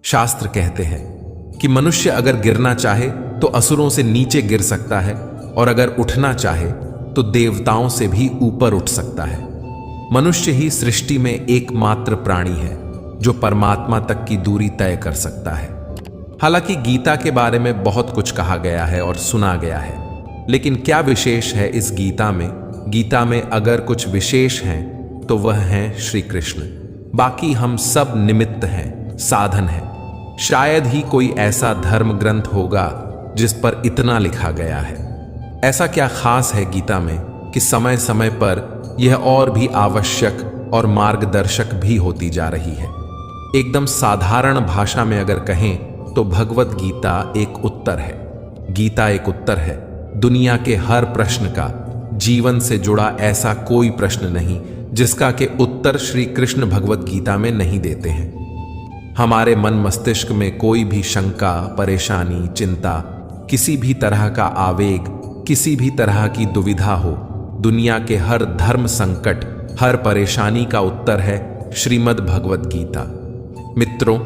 शास्त्र कहते हैं कि मनुष्य अगर गिरना चाहे तो असुरों से नीचे गिर सकता है और अगर उठना चाहे तो देवताओं से भी ऊपर उठ सकता है। मनुष्य ही सृष्टि में एकमात्र प्राणी है जो परमात्मा तक की दूरी तय कर सकता है। हालांकि गीता के बारे में बहुत कुछ कहा गया है और सुना गया है, लेकिन क्या विशेष है इस गीता में? गीता में अगर कुछ विशेष हैं तो वह हैं श्री कृष्ण। बाकी हम सब निमित्त हैं, साधन हैं। शायद ही कोई ऐसा धर्म ग्रंथ होगा जिस पर इतना लिखा गया है। ऐसा क्या खास है गीता में कि समय समय पर यह और भी आवश्यक और मार्गदर्शक भी होती जा रही है। एकदम साधारण भाषा में अगर कहें तो भगवत गीता एक उत्तर है। गीता एक उत्तर है दुनिया के हर प्रश्न का। जीवन से जुड़ा ऐसा कोई प्रश्न नहीं जिसका के उत्तर श्री कृष्ण भगवत गीता में नहीं देते हैं। हमारे मन मस्तिष्क में कोई भी शंका, परेशानी, चिंता, किसी भी तरह का आवेग, किसी भी तरह की दुविधा हो, दुनिया के हर धर्म संकट, हर परेशानी का उत्तर है श्रीमद् भगवत गीता। मित्रों,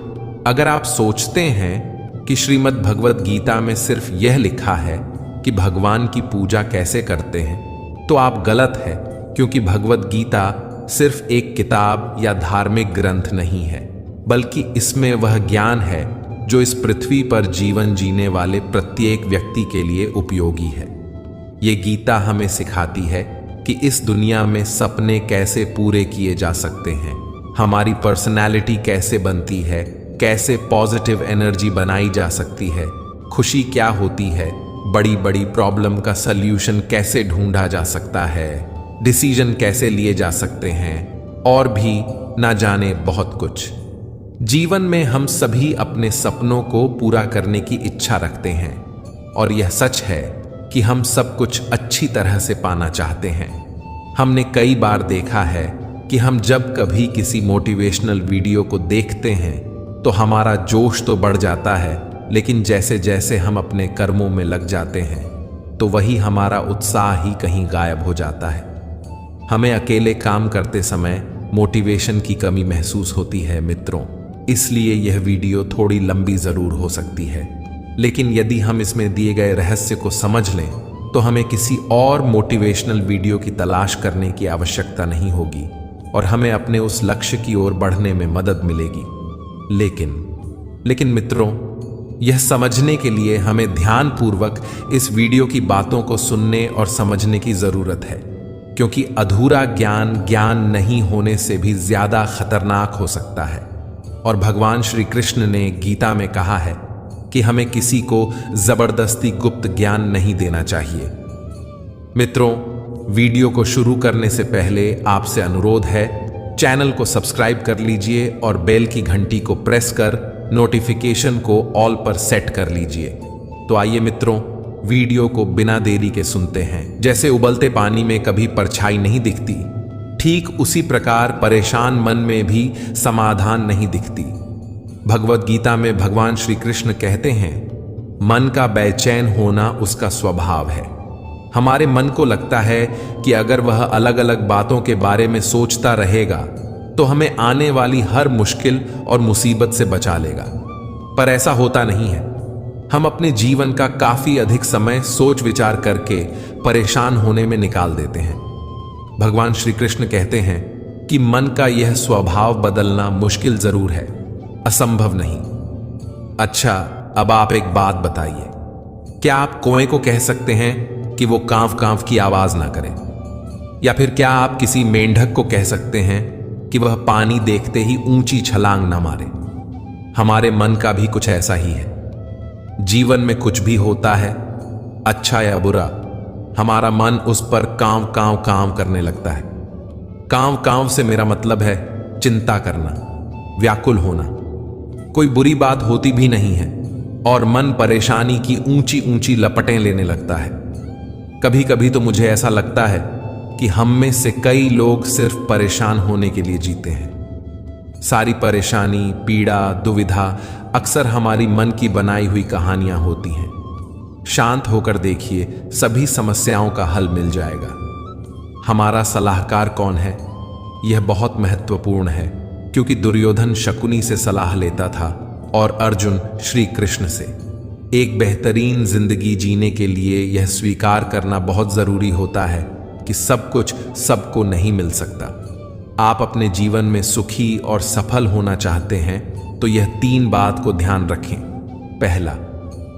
अगर आप सोचते हैं कि श्रीमद् भगवत गीता में सिर्फ यह लिखा है कि भगवान की पूजा कैसे करते हैं, तो आप गलत है, क्योंकि भगवत गीता सिर्फ एक किताब या धार्मिक ग्रंथ नहीं है, बल्कि इसमें वह ज्ञान है जो इस पृथ्वी पर जीवन जीने वाले प्रत्येक व्यक्ति के लिए उपयोगी है। ये गीता हमें सिखाती है कि इस दुनिया में सपने कैसे पूरे किए जा सकते हैं, हमारी पर्सनैलिटी कैसे बनती है, कैसे पॉजिटिव एनर्जी बनाई जा सकती है, खुशी क्या होती है, बड़ी बड़ी प्रॉब्लम का सल्यूशन कैसे ढूंढा जा सकता है, डिसीजन कैसे लिए जा सकते हैं, और भी ना जाने बहुत कुछ। जीवन में हम सभी अपने सपनों को पूरा करने की इच्छा रखते हैं और यह सच है कि हम सब कुछ अच्छी तरह से पाना चाहते हैं। हमने कई बार देखा है कि हम जब कभी किसी मोटिवेशनल वीडियो को देखते हैं तो हमारा जोश तो बढ़ जाता है, लेकिन जैसे जैसे हम अपने कर्मों में लग जाते हैं तो वही हमारा उत्साह ही कहीं गायब हो जाता है। हमें अकेले काम करते समय मोटिवेशन की कमी महसूस होती है मित्रों, इसलिए यह वीडियो थोड़ी लंबी जरूर हो सकती है, लेकिन यदि हम इसमें दिए गए रहस्य को समझ लें तो हमें किसी और मोटिवेशनल वीडियो की तलाश करने की आवश्यकता नहीं होगी और हमें अपने उस लक्ष्य की ओर बढ़ने में मदद मिलेगी। लेकिन मित्रों, यह समझने के लिए हमें ध्यानपूर्वक इस वीडियो की बातों को सुनने और समझने की जरूरत है, क्योंकि अधूरा ज्ञान नहीं होने से भी ज्यादा खतरनाक हो सकता है। और भगवान श्री कृष्ण ने गीता में कहा है कि हमें किसी को जबरदस्ती गुप्त ज्ञान नहीं देना चाहिए। मित्रों, वीडियो को शुरू करने से पहले आपसे अनुरोध है, चैनल को सब्सक्राइब कर लीजिए और बेल की घंटी को प्रेस कर नोटिफिकेशन को ऑल पर सेट कर लीजिए। तो आइए मित्रों, वीडियो को बिना देरी के सुनते हैं। जैसे उबलते पानी में कभी परछाई नहीं दिखती, ठीक उसी प्रकार परेशान मन में भी समाधान नहीं दिखती। भगवत गीता में भगवान श्री कृष्ण कहते हैं, मन का बेचैन होना उसका स्वभाव है। हमारे मन को लगता है कि अगर वह अलग अलग बातों के बारे में सोचता रहेगा तो हमें आने वाली हर मुश्किल और मुसीबत से बचा लेगा, पर ऐसा होता नहीं है। हम अपने जीवन का काफी अधिक समय सोच विचार करके परेशान होने में निकाल देते हैं। भगवान श्री कृष्ण कहते हैं कि मन का यह स्वभाव बदलना मुश्किल जरूर है, असंभव नहीं। अच्छा, अब आप एक बात बताइए, क्या आप कुएं को कह सकते हैं कि वो कांव कांव की आवाज ना करे? या फिर क्या आप किसी मेंढक को कह सकते हैं कि वह पानी देखते ही ऊंची छलांग ना मारे? हमारे मन का भी कुछ ऐसा ही है। जीवन में कुछ भी होता है, अच्छा या बुरा, हमारा मन उस पर कांव कांव कांव करने लगता है। कांव कांव से मेरा मतलब है चिंता करना, व्याकुल होना। कोई बुरी बात होती भी नहीं है और मन परेशानी की ऊंची ऊंची लपटें लेने लगता है। कभी कभी तो मुझे ऐसा लगता है कि हम में से कई लोग सिर्फ परेशान होने के लिए जीते हैं। सारी परेशानी, पीड़ा, दुविधा अक्सर हमारी मन की बनाई हुई कहानियां होती हैं। शांत होकर देखिए, सभी समस्याओं का हल मिल जाएगा। हमारा सलाहकार कौन है? यह बहुत महत्वपूर्ण है, क्योंकि दुर्योधन शकुनी से सलाह लेता था और अर्जुन श्री कृष्ण से। एक बेहतरीन जिंदगी जीने के लिए यह स्वीकार करना बहुत जरूरी होता है कि सब कुछ सबको नहीं मिल सकता। आप अपने जीवन में सुखी और सफल होना चाहते हैं तो यह 3 बात को ध्यान रखें। पहला,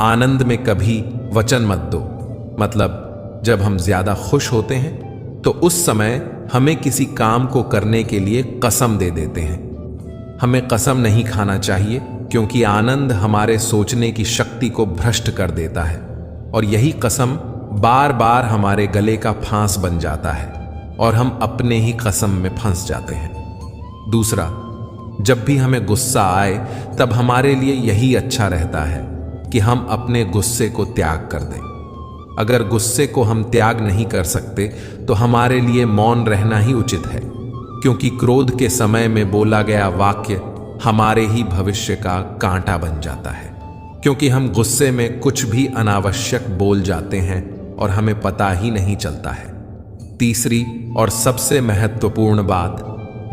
आनंद में कभी वचन मत दो। मतलब जब हम ज्यादा खुश होते हैं तो उस समय हमें किसी काम को करने के लिए कसम दे देते हैं। हमें कसम नहीं खाना चाहिए, क्योंकि आनंद हमारे सोचने की शक्ति को भ्रष्ट कर देता है और यही कसम बार बार हमारे गले का फांस बन जाता है और हम अपने ही कसम में फंस जाते हैं। दूसरा, जब भी हमें गुस्सा आए तब हमारे लिए यही अच्छा रहता है कि हम अपने गुस्से को त्याग कर दें। अगर गुस्से को हम त्याग नहीं कर सकते तो हमारे लिए मौन रहना ही उचित है, क्योंकि क्रोध के समय में बोला गया वाक्य हमारे ही भविष्य का कांटा बन जाता है, क्योंकि हम गुस्से में कुछ भी अनावश्यक बोल जाते हैं और हमें पता ही नहीं चलता है। तीसरी और सबसे महत्वपूर्ण बात,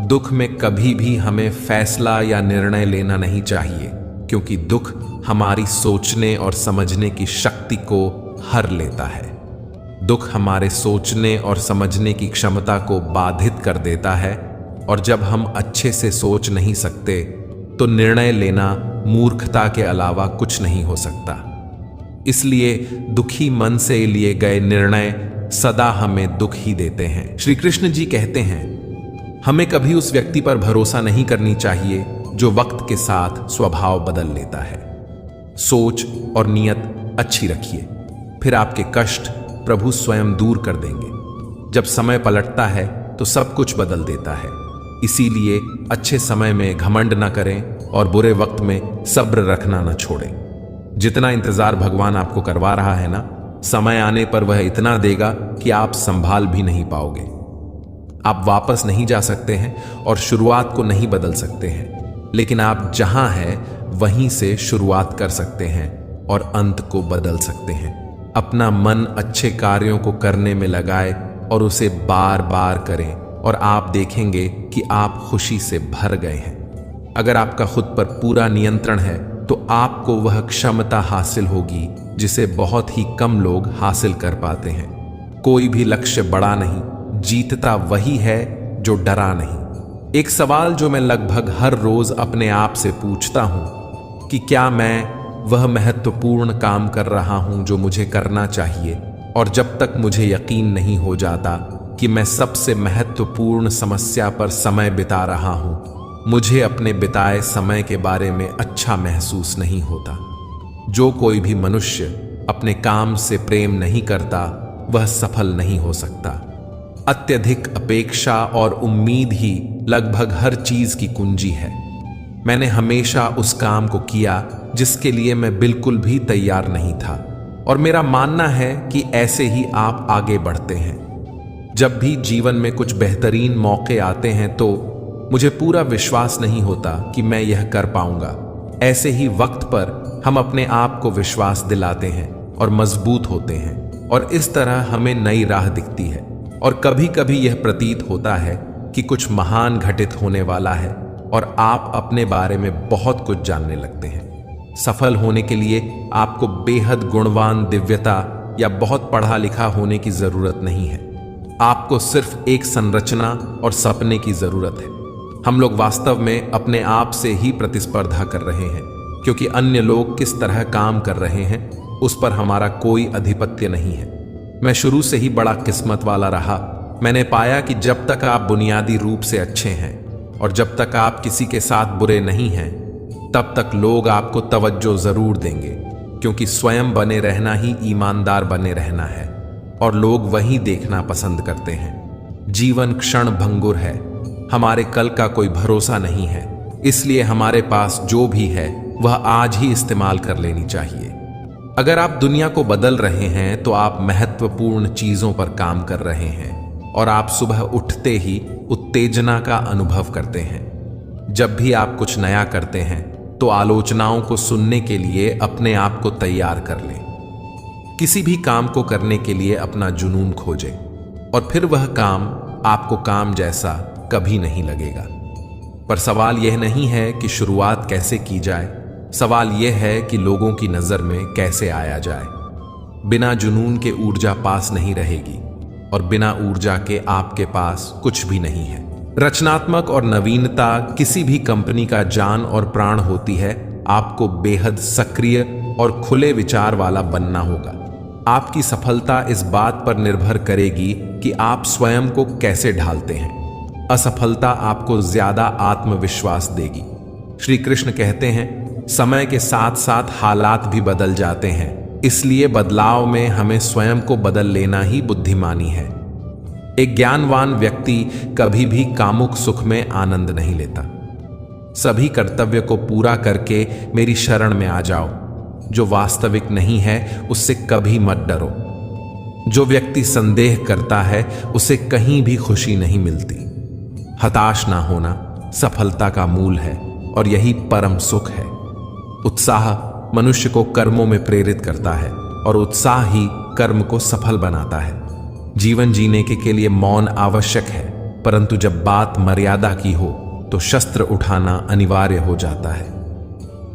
दुख में कभी भी हमें फैसला या निर्णय लेना नहीं चाहिए, क्योंकि दुख हमारी सोचने और समझने की शक्ति को हर लेता है। दुख हमारे सोचने और समझने की क्षमता को बाधित कर देता है, और जब हम अच्छे से सोच नहीं सकते तो निर्णय लेना मूर्खता के अलावा कुछ नहीं हो सकता। इसलिए दुखी मन से लिए गए निर्णय सदा हमें दुख ही देते हैं। श्री कृष्ण जी कहते हैं, हमें कभी उस व्यक्ति पर भरोसा नहीं करनी चाहिए जो वक्त के साथ स्वभाव बदल लेता है। सोच और नियत अच्छी रखिए, फिर आपके कष्ट प्रभु स्वयं दूर कर देंगे। जब समय पलटता है तो सब कुछ बदल देता है। इसीलिए अच्छे समय में घमंड न करें और बुरे वक्त में सब्र रखना न छोड़ें। जितना इंतजार भगवान आपको करवा रहा है ना, समय आने पर वह इतना देगा कि आप संभाल भी नहीं पाओगे। आप वापस नहीं जा सकते हैं और शुरुआत को नहीं बदल सकते हैं, लेकिन आप जहां हैं वहीं से शुरुआत कर सकते हैं और अंत को बदल सकते हैं। अपना मन अच्छे कार्यों को करने में लगाए और उसे बार बार करें, और आप देखेंगे कि आप खुशी से भर गए हैं। अगर आपका खुद पर पूरा नियंत्रण है तो आपको वह क्षमता हासिल होगी जिसे बहुत ही कम लोग हासिल कर पाते हैं। कोई भी लक्ष्य बड़ा नहीं, जीतता वही है जो डरा नहीं। एक सवाल जो मैं लगभग हर रोज अपने आप से पूछता हूं कि क्या मैं वह महत्वपूर्ण काम कर रहा हूं जो मुझे करना चाहिए, और जब तक मुझे यकीन नहीं हो जाता कि मैं सबसे महत्वपूर्ण समस्या पर समय बिता रहा हूं, मुझे अपने बिताए समय के बारे में अच्छा महसूस नहीं होता। जो कोई भी मनुष्य अपने काम से प्रेम नहीं करता वह सफल नहीं हो सकता। अत्यधिक अपेक्षा और उम्मीद ही लगभग हर चीज की कुंजी है। मैंने हमेशा उस काम को किया जिसके लिए मैं बिल्कुल भी तैयार नहीं था, और मेरा मानना है कि ऐसे ही आप आगे बढ़ते हैं। जब भी जीवन में कुछ बेहतरीन मौके आते हैं तो मुझे पूरा विश्वास नहीं होता कि मैं यह कर पाऊंगा। ऐसे ही वक्त पर हम अपने आप को विश्वास दिलाते हैं और मजबूत होते हैं, और इस तरह हमें नई राह दिखती है। और कभी कभी यह प्रतीत होता है कि कुछ महान घटित होने वाला है और आप अपने बारे में बहुत कुछ जानने लगते हैं। सफल होने के लिए आपको बेहद गुणवान, दिव्यता या बहुत पढ़ा लिखा होने की जरूरत नहीं है। आपको सिर्फ एक संरचना और सपने की जरूरत है। हम लोग वास्तव में अपने आप से ही प्रतिस्पर्धा कर रहे हैं, क्योंकि अन्य लोग किस तरह काम कर रहे हैं उस पर हमारा कोई अधिपत्य नहीं है। मैं शुरू से ही बड़ा किस्मत वाला रहा। मैंने पाया कि जब तक आप बुनियादी रूप से अच्छे हैं और जब तक आप किसी के साथ बुरे नहीं हैं, तब तक लोग आपको तवज्जो जरूर देंगे, क्योंकि स्वयं बने रहना ही ईमानदार बने रहना है, और लोग वही देखना पसंद करते हैं। जीवन क्षण भंगुर है, हमारे कल का कोई भरोसा नहीं है, इसलिए हमारे पास जो भी है वह आज ही इस्तेमाल कर लेनी चाहिए। अगर आप दुनिया को बदल रहे हैं तो आप महत्वपूर्ण चीजों पर काम कर रहे हैं, और आप सुबह उठते ही उत्तेजना का अनुभव करते हैं। जब भी आप कुछ नया करते हैं तो आलोचनाओं को सुनने के लिए अपने आप को तैयार कर लें। किसी भी काम को करने के लिए अपना जुनून खोजें, और फिर वह काम आपको काम जैसा कभी नहीं लगेगा। पर सवाल यह नहीं है कि शुरुआत कैसे की जाए, सवाल यह है कि लोगों की नजर में कैसे आया जाए। बिना जुनून के ऊर्जा पास नहीं रहेगी और बिना ऊर्जा के आपके पास कुछ भी नहीं है। रचनात्मक और नवीनता किसी भी कंपनी का जान और प्राण होती है। आपको बेहद सक्रिय और खुले विचार वाला बनना होगा। आपकी सफलता इस बात पर निर्भर करेगी कि आप स्वयं को कैसे ढालते हैं। असफलता आपको ज्यादा आत्मविश्वास देगी। श्री कृष्ण कहते हैं, समय के साथ साथ हालात भी बदल जाते हैं, इसलिए बदलाव में हमें स्वयं को बदल लेना ही बुद्धिमानी है। एक ज्ञानवान व्यक्ति कभी भी कामुक सुख में आनंद नहीं लेता। सभी कर्तव्य को पूरा करके मेरी शरण में आ जाओ। जो वास्तविक नहीं है उससे कभी मत डरो। जो व्यक्ति संदेह करता है उसे कहीं भी खुशी नहीं मिलती। हताश ना होना सफलता का मूल है और यही परम सुख है। उत्साह मनुष्य को कर्मों में प्रेरित करता है और उत्साह ही कर्म को सफल बनाता है। जीवन जीने के लिए मौन आवश्यक है, परंतु जब बात मर्यादा की हो तो शस्त्र उठाना अनिवार्य हो जाता है।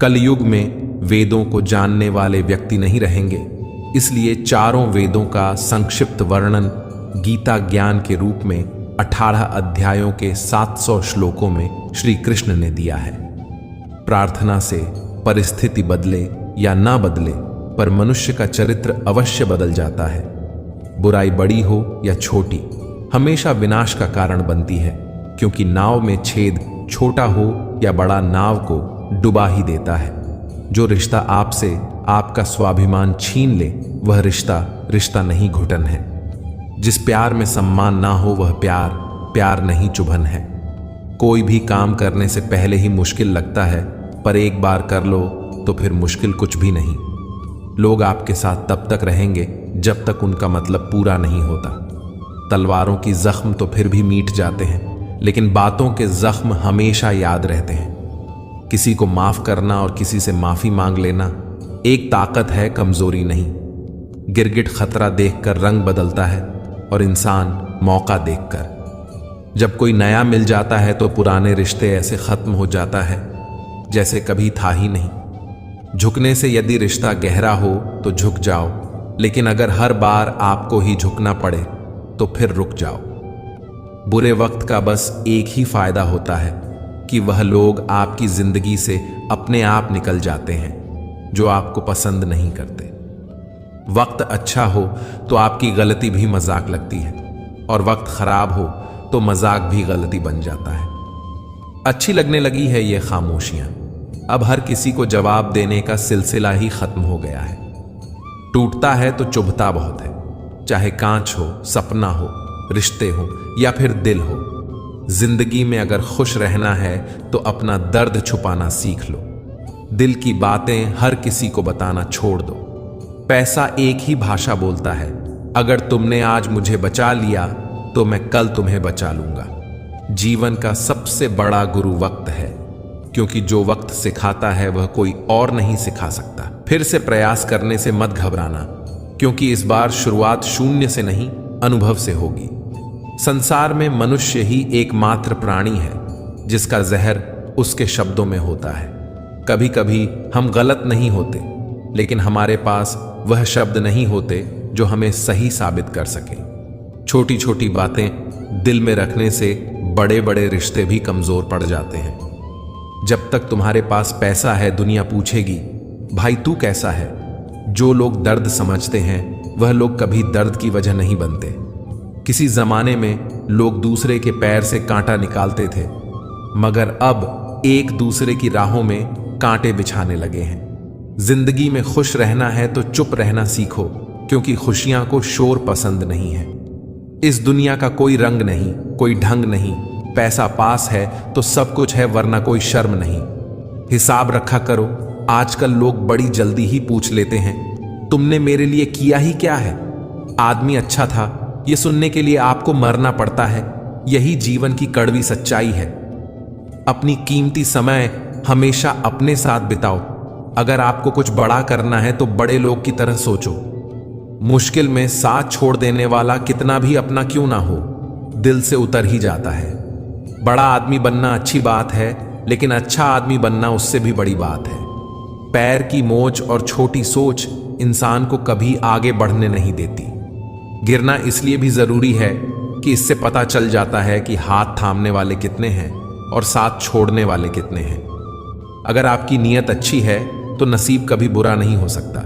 कलयुग में वेदों को जानने वाले व्यक्ति नहीं रहेंगे, इसलिए चारों वेदों का संक्षिप्त वर्णन गीता ज्ञान के रूप में 18 अध्यायों के 700 श्लोकों में श्री कृष्ण ने दिया है। प्रार्थना से परिस्थिति बदले या ना बदले, पर मनुष्य का चरित्र अवश्य बदल जाता है। बुराई बड़ी हो या छोटी, हमेशा विनाश का कारण बनती है, क्योंकि नाव में छेद छोटा हो या बड़ा नाव को डुबा ही देता है। जो रिश्ता आपसे आपका स्वाभिमान छीन ले, वह रिश्ता नहीं, घुटन है। जिस प्यार में सम्मान ना हो वह प्यार नहीं, चुभन है। कोई भी काम करने से पहले ही मुश्किल लगता है, पर एक बार कर लो तो फिर मुश्किल कुछ भी नहीं। लोग आपके साथ तब तक रहेंगे जब तक उनका मतलब पूरा नहीं होता। तलवारों की जख्म तो फिर भी मीट जाते हैं, लेकिन बातों के जख्म हमेशा याद रहते हैं। किसी को माफ करना और किसी से माफी मांग लेना एक ताकत है, कमजोरी नहीं। गिरगिट खतरा देखकर रंग बदलता है और इंसान मौका देखकर। जब कोई नया मिल जाता है तो पुराने रिश्ते ऐसे खत्म हो जाता है जैसे कभी था ही नहीं। झुकने से यदि रिश्ता गहरा हो तो झुक जाओ, लेकिन अगर हर बार आपको ही झुकना पड़े तो फिर रुक जाओ। बुरे वक्त का बस एक ही फायदा होता है कि वह लोग आपकी जिंदगी से अपने आप निकल जाते हैं जो आपको पसंद नहीं करते। वक्त अच्छा हो तो आपकी गलती भी मजाक लगती है, और वक्त खराब हो तो मजाक भी गलती बन जाता है। अच्छी लगने लगी है ये खामोशियां। अब हर किसी को जवाब देने का सिलसिला ही खत्म हो गया है। टूटता है तो चुभता बहुत है, चाहे कांच हो, सपना हो, रिश्ते हो या फिर दिल हो। जिंदगी में अगर खुश रहना है तो अपना दर्द छुपाना सीख लो। दिल की बातें हर किसी को बताना छोड़ दो। पैसा एक ही भाषा बोलता है। अगर तुमने आज मुझे बचा लिया तो मैं कल तुम्हें बचा लूंगा। जीवन का सबसे बड़ा गुरु वक्त है, क्योंकि जो वक्त सिखाता है वह कोई और नहीं सिखा सकता। फिर से प्रयास करने से मत घबराना, क्योंकि इस बार शुरुआत शून्य से नहीं, अनुभव से होगी। संसार में मनुष्य ही एकमात्र प्राणी है जिसका जहर उसके शब्दों में होता है। कभी कभी हम गलत नहीं होते, लेकिन हमारे पास वह शब्द नहीं होते जो हमें सही साबित कर सके। छोटी छोटी बातें दिल में रखने से बड़े बड़े रिश्ते भी कमजोर पड़ जाते हैं। जब तक तुम्हारे पास पैसा है, दुनिया पूछेगी, भाई तू कैसा है। जो लोग दर्द समझते हैं वह लोग कभी दर्द की वजह नहीं बनते। किसी जमाने में लोग दूसरे के पैर से कांटा निकालते थे, मगर अब एक दूसरे की राहों में कांटे बिछाने लगे हैं। जिंदगी में खुश रहना है तो चुप रहना सीखो, क्योंकि खुशियां को शोर पसंद नहीं है। इस दुनिया का कोई रंग नहीं, कोई ढंग नहीं। पैसा पास है तो सब कुछ है, वरना कोई शर्म नहीं। हिसाब रखा करो। आजकल लोग बड़ी जल्दी ही पूछ लेते हैं, तुमने मेरे लिए किया ही क्या है। आदमी अच्छा था ये सुनने के लिए आपको मरना पड़ता है। यही जीवन की कड़वी सच्चाई है। अपनी कीमती समय हमेशा अपने साथ बिताओ। अगर आपको कुछ बड़ा करना है तो बड़े लोग की तरह सोचो। मुश्किल में साथ छोड़ देने वाला कितना भी अपना क्यों ना हो, दिल से उतर ही जाता है। बड़ा आदमी बनना अच्छी बात है, लेकिन अच्छा आदमी बनना उससे भी बड़ी बात है। पैर की मोच और छोटी सोच इंसान को कभी आगे बढ़ने नहीं देती। गिरना इसलिए भी जरूरी है कि इससे पता चल जाता है कि हाथ थामने वाले कितने हैं और साथ छोड़ने वाले कितने हैं। अगर आपकी नीयत अच्छी है तो नसीब कभी बुरा नहीं हो सकता।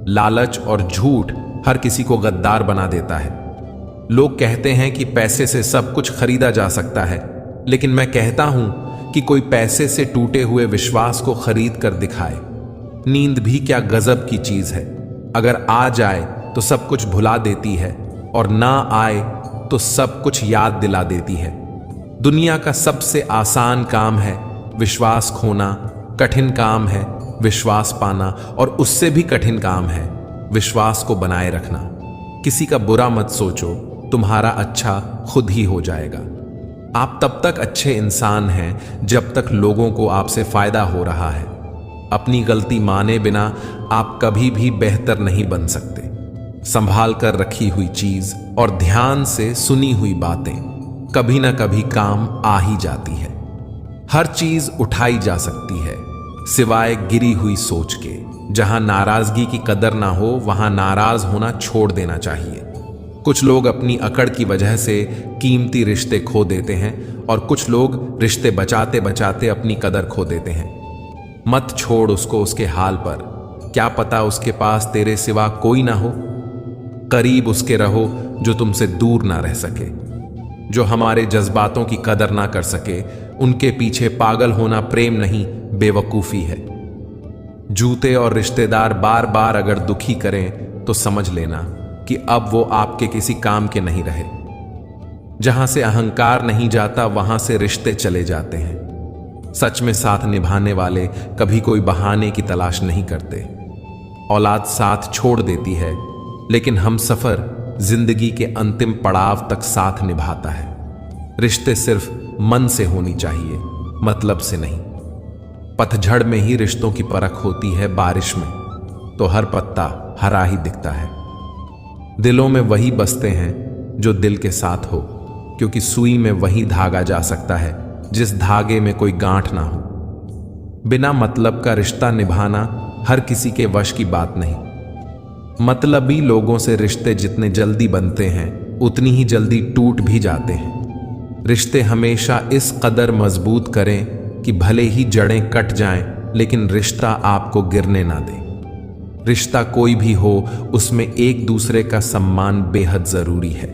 लालच और झूठ हर किसी को गद्दार बना देता है। लोग कहते हैं कि पैसे से सब कुछ खरीदा जा सकता है, लेकिन मैं कहता हूं कि कोई पैसे से टूटे हुए विश्वास को खरीद कर दिखाए। नींद भी क्या गजब की चीज है। अगर आ जाए तो सब कुछ भुला देती है और ना आए तो सब कुछ याद दिला देती है। दुनिया का सबसे आसान काम है विश्वास खोना, कठिन काम है विश्वास पाना, और उससे भी कठिन काम है विश्वास को बनाए रखना। किसी का बुरा मत सोचो, तुम्हारा अच्छा खुद ही हो जाएगा। आप तब तक अच्छे इंसान हैं जब तक लोगों को आपसे फायदा हो रहा है। अपनी गलती माने बिना आप कभी भी बेहतर नहीं बन सकते। संभाल कर रखी हुई चीज और ध्यान से सुनी हुई बातें कभी ना कभी काम आ ही जाती है। हर चीज उठाई जा सकती है सिवाय गिरी हुई सोच के। जहां नाराजगी की कदर ना हो वहां नाराज होना छोड़ देना चाहिए। कुछ लोग अपनी अकड़ की वजह से कीमती रिश्ते खो देते हैं और कुछ लोग रिश्ते बचाते बचाते अपनी कदर खो देते हैं। मत छोड़ उसको उसके हाल पर, क्या पता उसके पास तेरे सिवा कोई ना हो। करीब उसके रहो जो तुमसे दूर ना रह सके। जो हमारे जज्बातों की कदर ना कर सके उनके पीछे पागल होना प्रेम नहीं, बेवकूफी है। जूते और रिश्तेदार बार बार अगर दुखी करें तो समझ लेना कि अब वो आपके किसी काम के नहीं रहे। जहां से अहंकार नहीं जाता वहां से रिश्ते चले जाते हैं। सच में साथ निभाने वाले कभी कोई बहाने की तलाश नहीं करते। औलाद साथ छोड़ देती है, लेकिन हम सफर जिंदगी के अंतिम पड़ाव तक साथ निभाता है। रिश्ते सिर्फ मन से होनी चाहिए, मतलब से नहीं। पतझड़ में ही रिश्तों की परख होती है, बारिश में तो हर पत्ता हरा ही दिखता है। दिलों में वही बसते हैं जो दिल के साथ हो, क्योंकि सुई में वही धागा जा सकता है जिस धागे में कोई गांठ ना हो। बिना मतलब का रिश्ता निभाना हर किसी के वश की बात नहीं। मतलबी लोगों से रिश्ते जितने जल्दी बनते हैं उतनी ही जल्दी टूट भी जाते हैं। रिश्ते हमेशा इस कदर मजबूत करें कि भले ही जड़ें कट जाएं, लेकिन रिश्ता आपको गिरने ना दे। रिश्ता कोई भी हो उसमें एक दूसरे का सम्मान बेहद जरूरी है।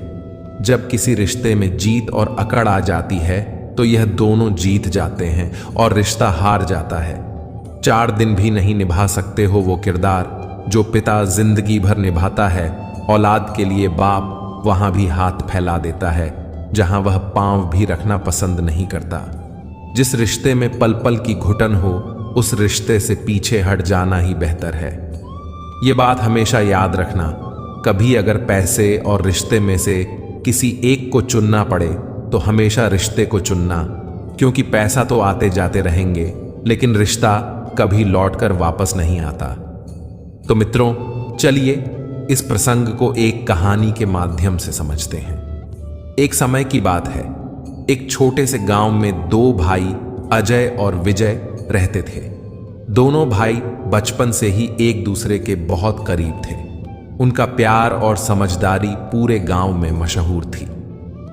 जब किसी रिश्ते में जीत और अकड़ आ जाती है तो यह दोनों जीत जाते हैं और रिश्ता हार जाता है। 4 दिन भी नहीं निभा सकते हो वो किरदार जो पिता जिंदगी भर निभाता है। औलाद के लिए बाप वहां भी हाथ फैला देता है जहां वह पांव भी रखना पसंद नहीं करता। जिस रिश्ते में पल पल की घुटन हो उस रिश्ते से पीछे हट जाना ही बेहतर है। ये बात हमेशा याद रखना, कभी अगर पैसे और रिश्ते में से किसी एक को चुनना पड़े तो हमेशा रिश्ते को चुनना, क्योंकि पैसा तो आते जाते रहेंगे लेकिन रिश्ता कभी लौटकर वापस नहीं आता। तो मित्रों, चलिए इस प्रसंग को एक कहानी के माध्यम से समझते हैं। एक समय की बात है, एक छोटे से गांव में 2 भाई अजय और विजय रहते थे। दोनों भाई बचपन से ही एक दूसरे के बहुत करीब थे। उनका प्यार और समझदारी पूरे गांव में मशहूर थी।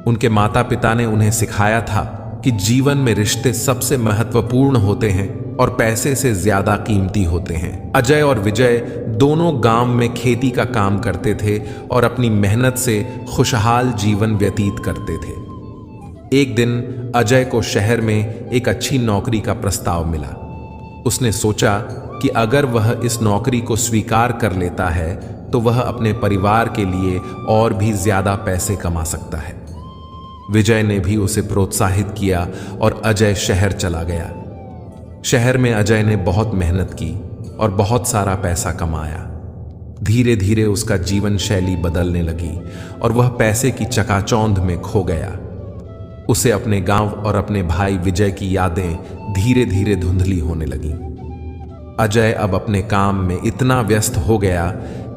उनके माता पिता ने उन्हें सिखाया था कि जीवन में रिश्ते सबसे महत्वपूर्ण होते हैं और पैसे से ज्यादा कीमती होते हैं। अजय और विजय दोनों गांव में खेती का काम करते थे और अपनी मेहनत से खुशहाल जीवन व्यतीत करते थे। एक दिन अजय को शहर में एक अच्छी नौकरी का प्रस्ताव मिला। उसने सोचा कि अगर वह इस नौकरी को स्वीकार कर लेता है तो वह अपने परिवार के लिए और भी ज्यादा पैसे कमा सकता है। विजय ने भी उसे प्रोत्साहित किया और अजय शहर चला गया। शहर में अजय ने बहुत मेहनत की और बहुत सारा पैसा कमाया। धीरे धीरे उसका जीवन शैली बदलने लगी और वह पैसे की चकाचौंध में खो गया। उसे अपने गांव और अपने भाई विजय की यादें धीरे धीरे धुंधली होने लगीं। अजय अब अपने काम में इतना व्यस्त हो गया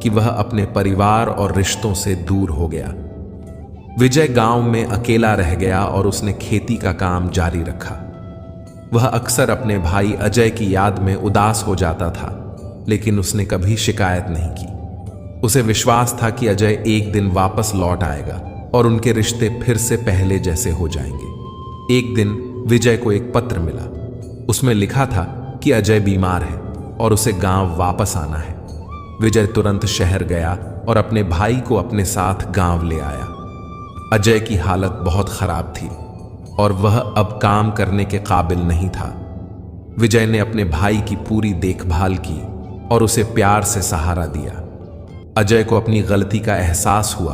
कि वह अपने परिवार और रिश्तों से दूर हो गया। विजय गांव में अकेला रह गया और उसने खेती का काम जारी रखा। वह अक्सर अपने भाई अजय की याद में उदास हो जाता था। लेकिन उसने कभी शिकायत नहीं की। उसे विश्वास था कि अजय एक दिन वापस लौट आएगा और उनके रिश्ते फिर से पहले जैसे हो जाएंगे। एक दिन विजय को एक पत्र मिला। उसमें लिखा था कि अजय बीमार है और उसे गांव वापस आना है। विजय तुरंत शहर गया और अपने भाई को अपने साथ गांव ले आया। अजय की हालत बहुत खराब थी और वह अब काम करने के काबिल नहीं था। विजय ने अपने भाई की पूरी देखभाल की और उसे प्यार से सहारा दिया। अजय को अपनी गलती का एहसास हुआ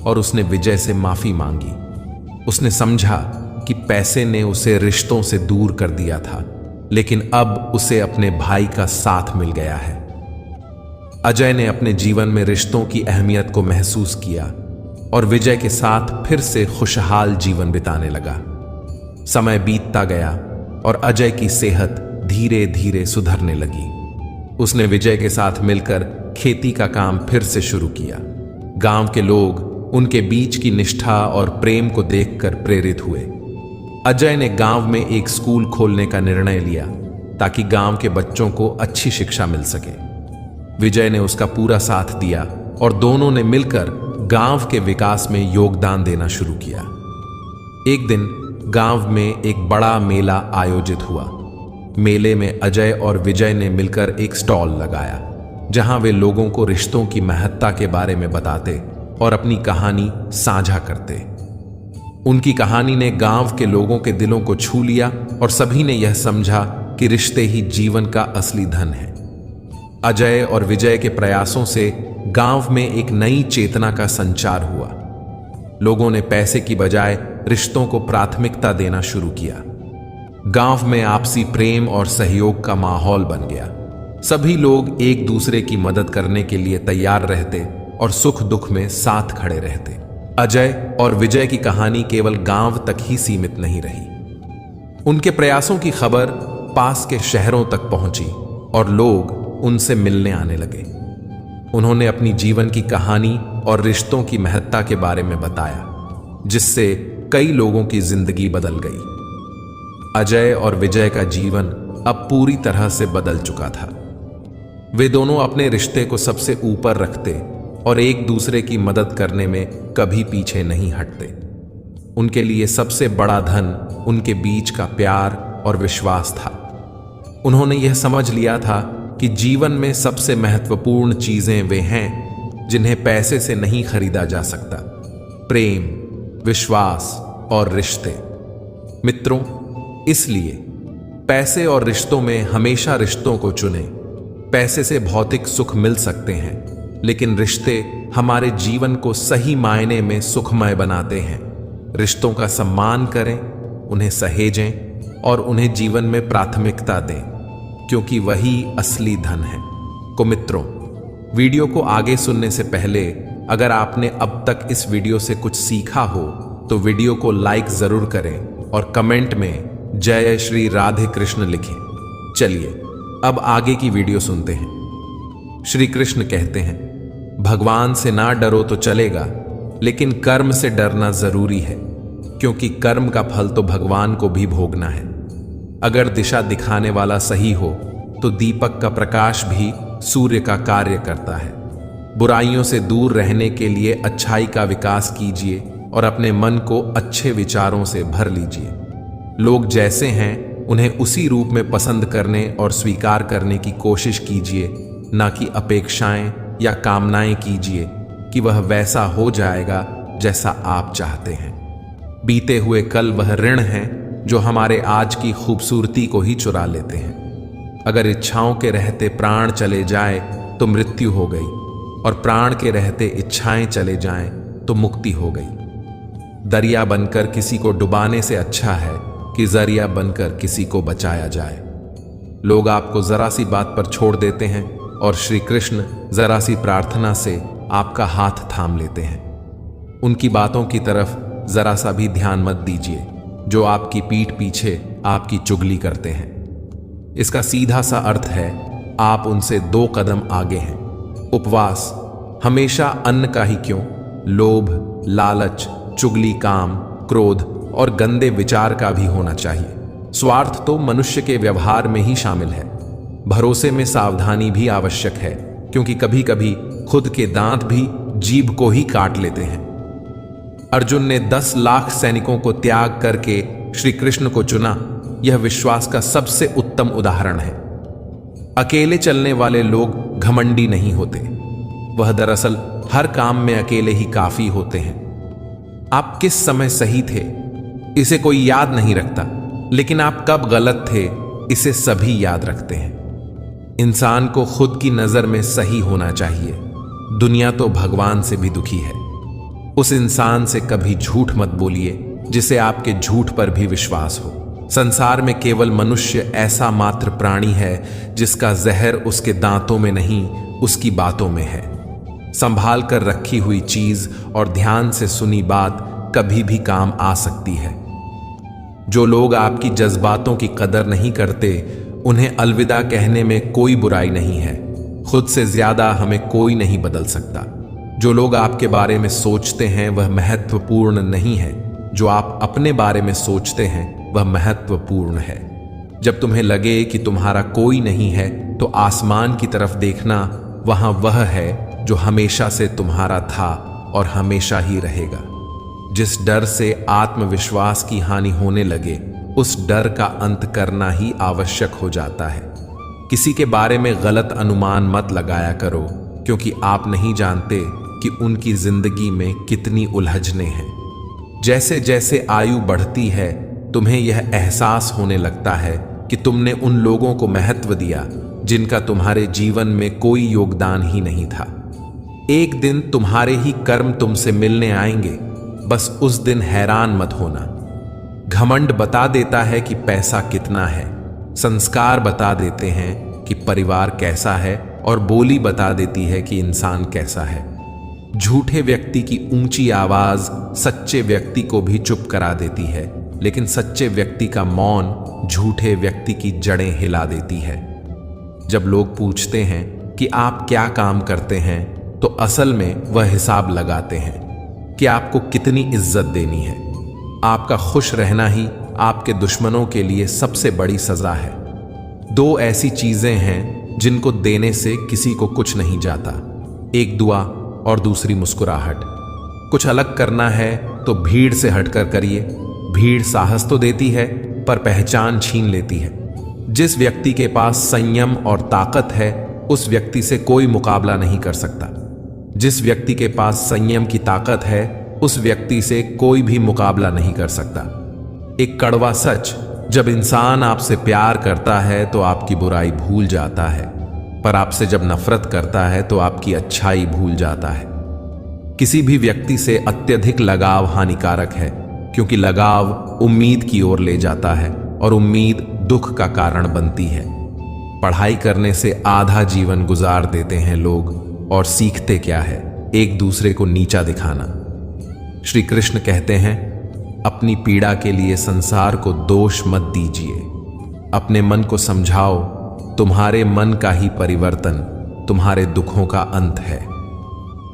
और उसने विजय से माफी मांगी। उसने समझा कि पैसे ने उसे रिश्तों से दूर कर दिया था, लेकिन अब उसे अपने भाई का साथ मिल गया है। अजय ने अपने जीवन में रिश्तों की अहमियत को महसूस किया और विजय के साथ फिर से खुशहाल जीवन बिताने लगा। समय बीतता गया और अजय की सेहत धीरे धीरे सुधरने लगी। उसने विजय के साथ मिलकर खेती का काम फिर से शुरू किया। गांव के लोग उनके बीच की निष्ठा और प्रेम को देखकर प्रेरित हुए। अजय ने गांव में एक स्कूल खोलने का निर्णय लिया ताकि गांव के बच्चों को अच्छी शिक्षा मिल सके। विजय ने उसका पूरा साथ दिया और दोनों ने मिलकर गांव के विकास में योगदान देना शुरू किया। एक दिन गांव में एक बड़ा मेला आयोजित हुआ। मेले में अजय और विजय ने मिलकर एक स्टॉल लगाया, जहां वे लोगों को रिश्तों की महत्ता के बारे में बताते और अपनी कहानी साझा करते। उनकी कहानी ने गांव के लोगों के दिलों को छू लिया और सभी ने यह समझा कि रिश्ते ही जीवन का असली धन है। अजय और विजय के प्रयासों से गांव में एक नई चेतना का संचार हुआ। लोगों ने पैसे की बजाय रिश्तों को प्राथमिकता देना शुरू किया। गांव में आपसी प्रेम और सहयोग का माहौल बन गया। सभी लोग एक दूसरे की मदद करने के लिए तैयार रहते और सुख दुख में साथ खड़े रहते। अजय और विजय की कहानी केवल गांव तक ही सीमित नहीं रही। उनके प्रयासों की खबर पास के शहरों तक पहुंची और लोग उनसे मिलने आने लगे। उन्होंने अपनी जीवन की कहानी और रिश्तों की महत्ता के बारे में बताया, जिससे कई लोगों की जिंदगी बदल गई। अजय और विजय का जीवन अब पूरी तरह से बदल चुका था। वे दोनों अपने रिश्ते को सबसे ऊपर रखते और एक दूसरे की मदद करने में कभी पीछे नहीं हटते। उनके लिए सबसे बड़ा धन उनके बीच का प्यार और विश्वास था। उन्होंने यह समझ लिया था कि जीवन में सबसे महत्वपूर्ण चीजें वे हैं जिन्हें पैसे से नहीं खरीदा जा सकता: प्रेम, विश्वास और रिश्ते। मित्रों, इसलिए पैसे और रिश्तों में हमेशा रिश्तों को चुनें। पैसे से भौतिक सुख मिल सकते हैं, लेकिन रिश्ते हमारे जीवन को सही मायने में सुखमय बनाते हैं। रिश्तों का सम्मान करें, उन्हें सहेजें और उन्हें जीवन में प्राथमिकता दें, क्योंकि वही असली धन है। मित्रों, वीडियो को आगे सुनने से पहले अगर आपने अब तक इस वीडियो से कुछ सीखा हो तो वीडियो को लाइक जरूर करें और कमेंट में जय श्री राधे कृष्ण लिखें। चलिए अब आगे की वीडियो सुनते हैं। श्री कृष्ण कहते हैं, भगवान से ना डरो तो चलेगा, लेकिन कर्म से डरना जरूरी है, क्योंकि कर्म का फल तो भगवान को भी भोगना है। अगर दिशा दिखाने वाला सही हो तो दीपक का प्रकाश भी सूर्य का कार्य करता है। बुराइयों से दूर रहने के लिए अच्छाई का विकास कीजिए और अपने मन को अच्छे विचारों से भर लीजिए। लोग जैसे हैं उन्हें उसी रूप में पसंद करने और स्वीकार करने की कोशिश कीजिए, ना कि अपेक्षाएं या कामनाएं कीजिए कि वह वैसा हो जाएगा जैसा आप चाहते हैं। बीते हुए कल वह ऋण हैं जो हमारे आज की खूबसूरती को ही चुरा लेते हैं। अगर इच्छाओं के रहते प्राण चले जाए तो मृत्यु हो गई, और प्राण के रहते इच्छाएं चले जाएं तो मुक्ति हो गई। दरिया बनकर किसी को डुबाने से अच्छा है कि जरिया बनकर किसी को बचाया जाए। लोग आपको जरा सी बात पर छोड़ देते हैं और श्री कृष्ण जरा सी प्रार्थना से आपका हाथ थाम लेते हैं। उनकी बातों की तरफ जरा सा भी ध्यान मत दीजिए जो आपकी पीठ पीछे आपकी चुगली करते हैं। इसका सीधा सा अर्थ है, आप उनसे 2 कदम आगे हैं। उपवास हमेशा अन्न का ही क्यों, लोभ, लालच, चुगली, काम, क्रोध और गंदे विचार का भी होना चाहिए। स्वार्थ तो मनुष्य के व्यवहार में ही शामिल है। भरोसे में सावधानी भी आवश्यक है, क्योंकि कभी कभी खुद के दांत भी जीभ को ही काट लेते हैं। अर्जुन ने 10 लाख सैनिकों को त्याग करके श्री कृष्ण को चुना, यह विश्वास का सबसे उत्तम उदाहरण है। अकेले चलने वाले लोग घमंडी नहीं होते, वह दरअसल हर काम में अकेले ही काफी होते हैं। आप किस समय सही थे इसे कोई याद नहीं रखता, लेकिन आप कब गलत थे इसे सभी याद रखते हैं। इंसान को खुद की नजर में सही होना चाहिए। दुनिया तो भगवान से भी दुखी है। उस इंसान से कभी झूठ मत बोलिए जिसे आपके झूठ पर भी विश्वास हो। संसार में केवल मनुष्य ऐसा मात्र प्राणी है जिसका जहर उसके दांतों में नहीं, उसकी बातों में है। संभाल कर रखी हुई चीज और ध्यान से सुनी बात कभी भी काम आ सकती है। जो लोग आपकी जज्बातों की कदर नहीं करते, उन्हें अलविदा कहने में कोई बुराई नहीं है। खुद से ज्यादा हमें कोई नहीं बदल सकता। जो लोग आपके बारे में सोचते हैं वह महत्वपूर्ण नहीं है, जो आप अपने बारे में सोचते हैं वह महत्वपूर्ण है। जब तुम्हें लगे कि तुम्हारा कोई नहीं है तो आसमान की तरफ देखना, वहां वह है जो हमेशा से तुम्हारा था और हमेशा ही रहेगा। जिस डर से आत्मविश्वास की हानि होने लगे, उस डर का अंत करना ही आवश्यक हो जाता है। किसी के बारे में गलत अनुमान मत लगाया करो, क्योंकि आप नहीं जानते कि उनकी जिंदगी में कितनी उलझनें हैं। जैसे जैसे आयु बढ़ती है, तुम्हें यह एहसास होने लगता है कि तुमने उन लोगों को महत्व दिया जिनका तुम्हारे जीवन में कोई योगदान ही नहीं था। एक दिन तुम्हारे ही कर्म तुमसे मिलने आएंगे, बस उस दिन हैरान मत होना। घमंड बता देता है कि पैसा कितना है, संस्कार बता देते हैं कि परिवार कैसा है, और बोली बता देती है कि इंसान कैसा है। झूठे व्यक्ति की ऊंची आवाज सच्चे व्यक्ति को भी चुप करा देती है, लेकिन सच्चे व्यक्ति का मौन झूठे व्यक्ति की जड़ें हिला देती है। जब लोग पूछते हैं कि आप क्या काम करते हैं, तो असल में वह हिसाब लगाते हैं कि आपको कितनी इज्जत देनी है। आपका खुश रहना ही आपके दुश्मनों के लिए सबसे बड़ी सजा है। 2 ऐसी चीजें हैं जिनको देने से किसी को कुछ नहीं जाता, एक दुआ और दूसरी मुस्कुराहट। कुछ अलग करना है तो भीड़ से हटकर करिए। भीड़ साहस तो देती है पर पहचान छीन लेती है। जिस व्यक्ति के पास संयम और ताकत है, उस व्यक्ति से कोई मुकाबला नहीं कर सकता। जिस व्यक्ति के पास संयम की ताकत है, उस व्यक्ति से कोई भी मुकाबला नहीं कर सकता। एक कड़वा सच, जब इंसान आपसे प्यार करता है तो आपकी बुराई भूल जाता है, पर आपसे जब नफरत करता है तो आपकी अच्छाई भूल जाता है। किसी भी व्यक्ति से अत्यधिक लगाव हानिकारक है, क्योंकि लगाव उम्मीद की ओर ले जाता है और उम्मीद दुख का कारण बनती है। पढ़ाई करने से आधा जीवन गुजार देते हैं लोग, और सीखते क्या है? एक दूसरे को नीचा दिखाना। श्री कृष्ण कहते हैं, अपनी पीड़ा के लिए संसार को दोष मत दीजिए। अपने मन को समझाओ, तुम्हारे मन का ही परिवर्तन तुम्हारे दुखों का अंत है।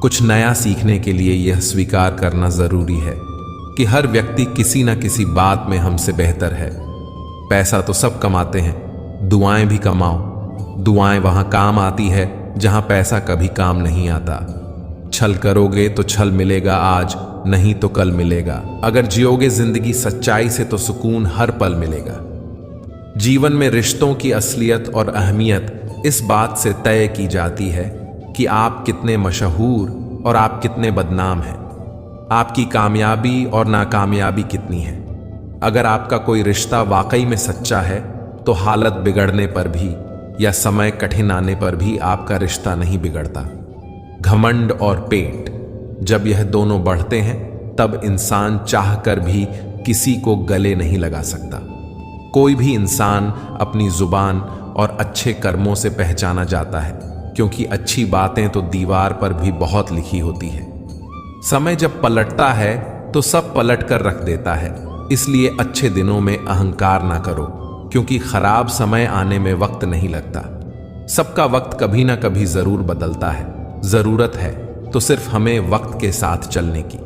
कुछ नया सीखने के लिए यह स्वीकार करना जरूरी है कि हर व्यक्ति किसी न किसी बात में हमसे बेहतर है। पैसा तो सब कमाते हैं, दुआएं भी कमाओ। दुआएं वहां काम आती है जहां पैसा कभी काम नहीं आता। छल करोगे तो छल मिलेगा आज, नहीं तो कल मिलेगा। अगर जियोगे जिंदगी सच्चाई से तो सुकून हर पल मिलेगा। जीवन में रिश्तों की असलियत और अहमियत इस बात से तय की जाती है कि आप कितने मशहूर और आप कितने बदनाम हैं। आपकी कामयाबी और नाकामयाबी कितनी है। अगर आपका कोई रिश्ता वाकई में सच्चा है तो हालत बिगड़ने पर भी या समय कठिन आने पर भी आपका रिश्ता नहीं बिगड़ता। घमंड और पेट, जब यह दोनों बढ़ते हैं तब इंसान चाहकर भी किसी को गले नहीं लगा सकता। कोई भी इंसान अपनी जुबान और अच्छे कर्मों से पहचाना जाता है, क्योंकि अच्छी बातें तो दीवार पर भी बहुत लिखी होती है। समय जब पलटता है तो सब पलट कर रख देता है। इसलिए अच्छे दिनों में अहंकार ना करो, क्योंकि खराब समय आने में वक्त नहीं लगता। सबका वक्त कभी ना कभी जरूर बदलता है। जरूरत है तो सिर्फ हमें वक्त के साथ चलने की।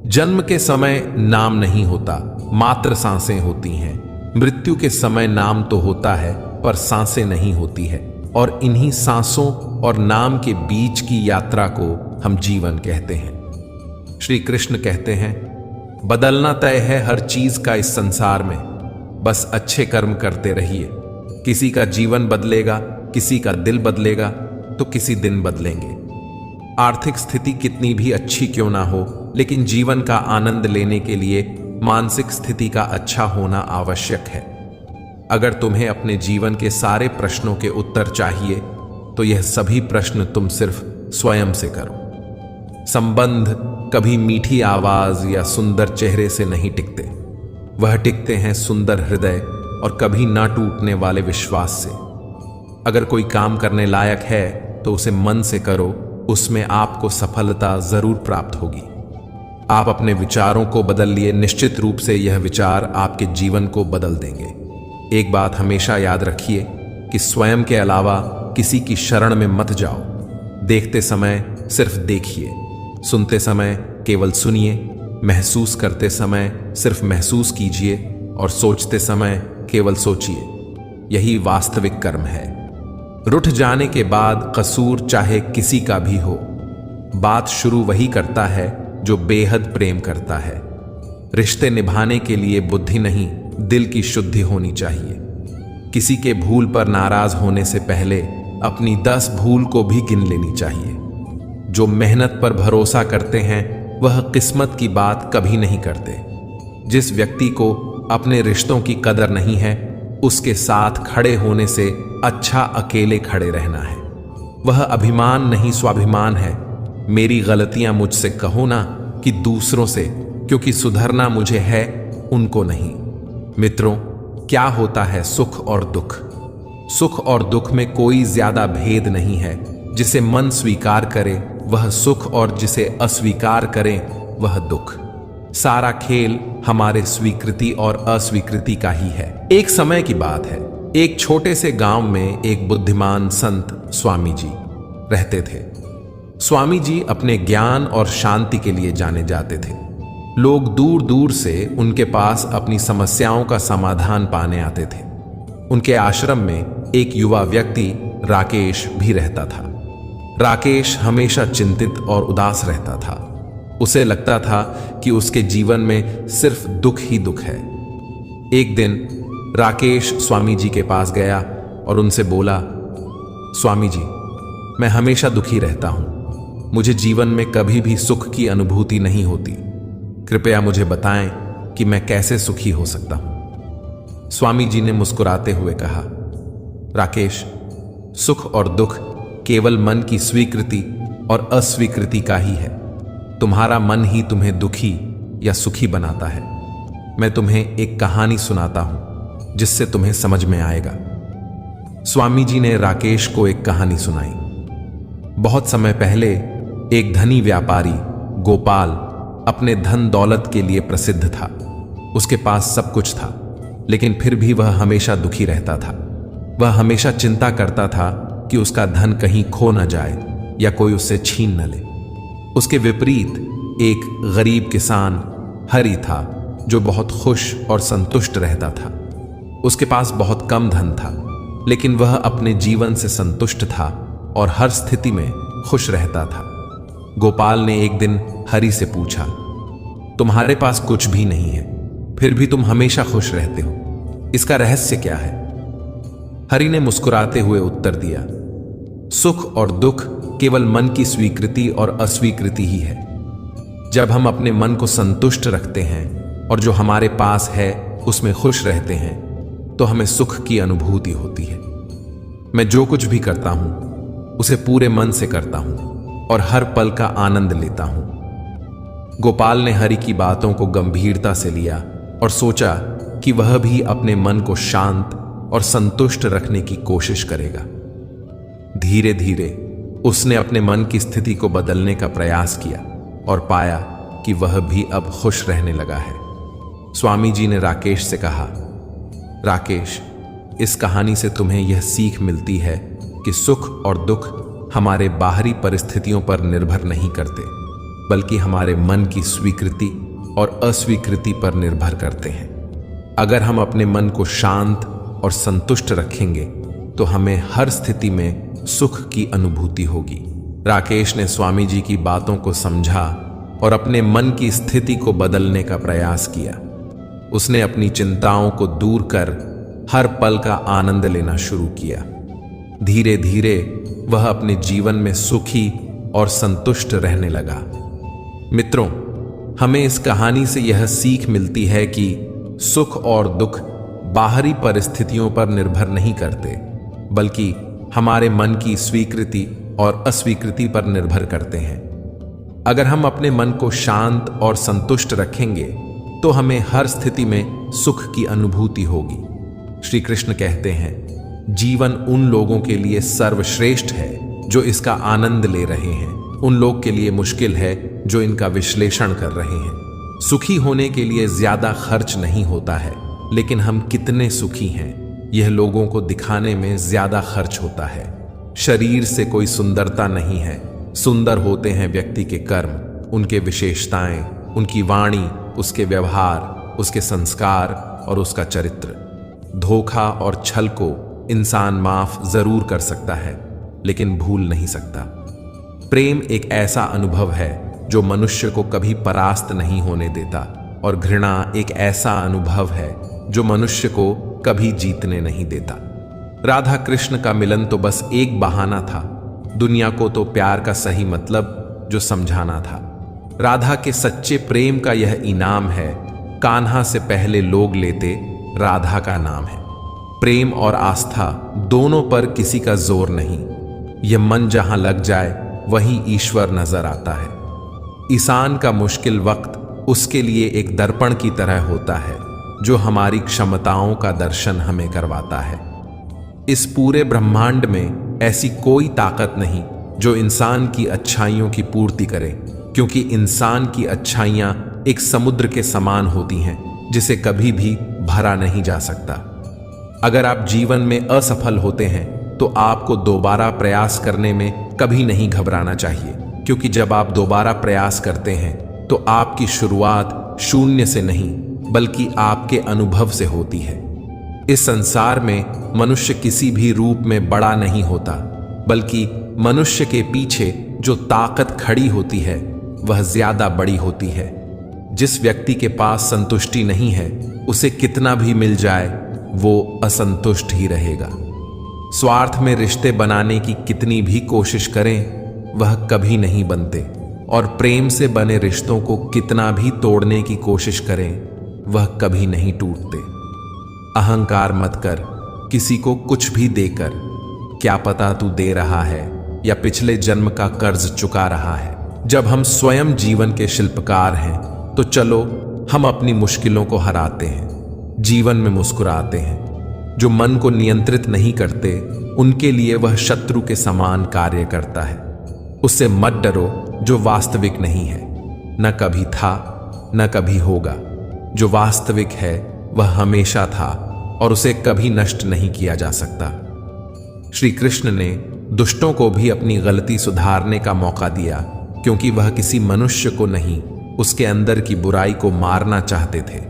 जन्म के समय नाम नहीं होता, मात्र सांसें होती हैं। मृत्यु के समय नाम तो होता है, पर सांसें नहीं होती है, और इन्हीं सांसों और नाम के बीच की यात्रा को हम जीवन कहते हैं। श्री कृष्ण कहते हैं, बदलना तय है हर चीज का इस संसार में, बस अच्छे कर्म करते रहिए। किसी का जीवन बदलेगा, किसी का दिल बदलेगा, तो किसी दिन बदलेंगे। आर्थिक स्थिति कितनी भी अच्छी क्यों ना हो, लेकिन जीवन का आनंद लेने के लिए मानसिक स्थिति का अच्छा होना आवश्यक है। अगर तुम्हें अपने जीवन के सारे प्रश्नों के उत्तर चाहिए, तो यह सभी प्रश्न तुम सिर्फ स्वयं से करो। संबंध कभी मीठी आवाज या सुंदर चेहरे से नहीं टिकते, वह टिकते हैं सुंदर हृदय और कभी ना टूटने वाले विश्वास से। अगर कोई काम करने लायक है तो उसे मन से करो, उसमें आपको सफलता जरूर प्राप्त होगी। आप अपने विचारों को बदल लिए, निश्चित रूप से यह विचार आपके जीवन को बदल देंगे। एक बात हमेशा याद रखिए कि स्वयं के अलावा किसी की शरण में मत जाओ। देखते समय सिर्फ देखिए, सुनते समय केवल सुनिए, महसूस करते समय सिर्फ महसूस कीजिए और सोचते समय केवल सोचिए। यही वास्तविक कर्म है। रुठ जाने के बाद कसूर चाहे किसी का भी हो, बात शुरू वही करता है जो बेहद प्रेम करता है। रिश्ते निभाने के लिए बुद्धि नहीं, दिल की शुद्धि होनी चाहिए। किसी के भूल पर नाराज होने से पहले अपनी 10 भूल को भी गिन लेनी चाहिए। जो मेहनत पर भरोसा करते हैं वह किस्मत की बात कभी नहीं करते। जिस व्यक्ति को अपने रिश्तों की कदर नहीं है, उसके साथ खड़े होने से अच्छा अकेले खड़े रहना है। वह अभिमान नहीं स्वाभिमान है। मेरी गलतियां मुझसे कहो ना कि दूसरों से, क्योंकि सुधरना मुझे है, उनको नहीं। मित्रों, क्या होता है सुख और दुख? सुख और दुख में कोई ज्यादा भेद नहीं है। जिसे मन स्वीकार करे वह सुख, और जिसे अस्वीकार करे वह दुख। सारा खेल हमारे स्वीकृति और अस्वीकृति का ही है। एक समय की बात है, एक छोटे से गांव में एक बुद्धिमान संत स्वामी जी रहते थे। स्वामी जी अपने ज्ञान और शांति के लिए जाने जाते थे। लोग दूर दूर से उनके पास अपनी समस्याओं का समाधान पाने आते थे। उनके आश्रम में एक युवा व्यक्ति राकेश भी रहता था। राकेश हमेशा चिंतित और उदास रहता था। उसे लगता था कि उसके जीवन में सिर्फ दुख ही दुख है। एक दिन राकेश स्वामी जी के पास गया और उनसे बोला, स्वामी जी, मैं हमेशा दुखी रहता हूं। मुझे जीवन में कभी भी सुख की अनुभूति नहीं होती। कृपया मुझे बताएं कि मैं कैसे सुखी हो सकता हूं। स्वामी जी ने मुस्कुराते हुए कहा, राकेश, सुख और दुख केवल मन की स्वीकृति और अस्वीकृति का ही है। तुम्हारा मन ही तुम्हें दुखी या सुखी बनाता है। मैं तुम्हें एक कहानी सुनाता हूं जिससे तुम्हें समझ में आएगा। स्वामी जी ने राकेश को एक कहानी सुनाई। बहुत समय पहले एक धनी व्यापारी गोपाल अपने धन दौलत के लिए प्रसिद्ध था। उसके पास सब कुछ था, लेकिन फिर भी वह हमेशा दुखी रहता था। वह हमेशा चिंता करता था कि उसका धन कहीं खो न जाए या कोई उससे छीन न ले। उसके विपरीत एक गरीब किसान हरि था, जो बहुत खुश और संतुष्ट रहता था। उसके पास बहुत कम धन था, लेकिन वह अपने जीवन से संतुष्ट था और हर स्थिति में खुश रहता था। गोपाल ने एक दिन हरि से पूछा, तुम्हारे पास कुछ भी नहीं है, फिर भी तुम हमेशा खुश रहते हो, इसका रहस्य क्या है? हरि ने मुस्कुराते हुए उत्तर दिया, सुख और दुख केवल मन की स्वीकृति और अस्वीकृति ही है। जब हम अपने मन को संतुष्ट रखते हैं और जो हमारे पास है उसमें खुश रहते हैं, तो हमें सुख की अनुभूति होती है। मैं जो कुछ भी करता हूं उसे पूरे मन से करता हूं और हर पल का आनंद लेता हूं। गोपाल ने हरि की बातों को गंभीरता से लिया और सोचा कि वह भी अपने मन को शांत और संतुष्ट रखने की कोशिश करेगा। धीरे धीरे उसने अपने मन की स्थिति को बदलने का प्रयास किया और पाया कि वह भी अब खुश रहने लगा है। स्वामी जी ने राकेश से कहा, राकेश, इस कहानी से तुम्हें यह सीख मिलती है कि सुख और दुख हमारे बाहरी परिस्थितियों पर निर्भर नहीं करते, बल्कि हमारे मन की स्वीकृति और अस्वीकृति पर निर्भर करते हैं। अगर हम अपने मन को शांत और संतुष्ट रखेंगे तो हमें हर स्थिति में सुख की अनुभूति होगी। राकेश ने स्वामी जी की बातों को समझा और अपने मन की स्थिति को बदलने का प्रयास किया। उसने अपनी चिंताओं को दूर कर हर पल का आनंद लेना शुरू किया। धीरे धीरे वह अपने जीवन में सुखी और संतुष्ट रहने लगा। मित्रों, हमें इस कहानी से यह सीख मिलती है कि सुख और दुख बाहरी परिस्थितियों पर निर्भर नहीं करते, बल्कि हमारे मन की स्वीकृति और अस्वीकृति पर निर्भर करते हैं। अगर हम अपने मन को शांत और संतुष्ट रखेंगे तो हमें हर स्थिति में सुख की अनुभूति होगी। श्री कृष्ण कहते हैं, जीवन उन लोगों के लिए सर्वश्रेष्ठ है जो इसका आनंद ले रहे हैं, उन लोग के लिए मुश्किल है जो इनका विश्लेषण कर रहे हैं। सुखी होने के लिए ज्यादा खर्च नहीं होता है, लेकिन हम कितने सुखी हैं यह लोगों को दिखाने में ज्यादा खर्च होता है। शरीर से कोई सुंदरता नहीं है, सुंदर होते हैं व्यक्ति के कर्म, उनके विशेषताएं, उनकी वाणी, उसके व्यवहार, उसके संस्कार और उसका चरित्र। धोखा और छल को इंसान माफ जरूर कर सकता है, लेकिन भूल नहीं सकता। प्रेम एक ऐसा अनुभव है जो मनुष्य को कभी परास्त नहीं होने देता, और घृणा एक ऐसा अनुभव है जो मनुष्य को कभी जीतने नहीं देता। राधा कृष्ण का मिलन तो बस एक बहाना था, दुनिया को तो प्यार का सही मतलब जो समझाना था। राधा के सच्चे प्रेम का यह इनाम है, कान्हा से पहले लोग लेते राधा का नाम है। प्रेम और आस्था दोनों पर किसी का जोर नहीं, यह मन जहां लग जाए वहीं ईश्वर नजर आता है। इंसान का मुश्किल वक्त उसके लिए एक दर्पण की तरह होता है जो हमारी क्षमताओं का दर्शन हमें करवाता है। इस पूरे ब्रह्मांड में ऐसी कोई ताकत नहीं जो इंसान की अच्छाइयों की पूर्ति करे, क्योंकि इंसान की अच्छाइयां एक समुद्र के समान होती हैं जिसे कभी भी भरा नहीं जा सकता। अगर आप जीवन में असफल होते हैं तो आपको दोबारा प्रयास करने में कभी नहीं घबराना चाहिए, क्योंकि जब आप दोबारा प्रयास करते हैं तो आपकी शुरुआत शून्य से नहीं बल्कि आपके अनुभव से होती है। इस संसार में मनुष्य किसी भी रूप में बड़ा नहीं होता, बल्कि मनुष्य के पीछे जो ताकत खड़ी होती है वह ज्यादा बड़ी होती है। जिस व्यक्ति के पास संतुष्टि नहीं है, उसे कितना भी मिल जाए वो असंतुष्ट ही रहेगा। स्वार्थ में रिश्ते बनाने की कितनी भी कोशिश करें वह कभी नहीं बनते, और प्रेम से बने रिश्तों को कितना भी तोड़ने की कोशिश करें वह कभी नहीं टूटते। अहंकार मत कर, किसी को कुछ भी देकर, क्या पता तू दे रहा है या पिछले जन्म का कर्ज चुका रहा है। जब हम स्वयं जीवन के शिल्पकार हैं तो चलो हम अपनी मुश्किलों को हराते हैं, जीवन में मुस्कुराते हैं। जो मन को नियंत्रित नहीं करते उनके लिए वह शत्रु के समान कार्य करता है। उससे मत डरो जो वास्तविक नहीं है, न कभी था न कभी होगा। जो वास्तविक है वह हमेशा था और उसे कभी नष्ट नहीं किया जा सकता। श्री कृष्ण ने दुष्टों को भी अपनी गलती सुधारने का मौका दिया, क्योंकि वह किसी मनुष्य को नहीं, उसके अंदर की बुराई को मारना चाहते थे।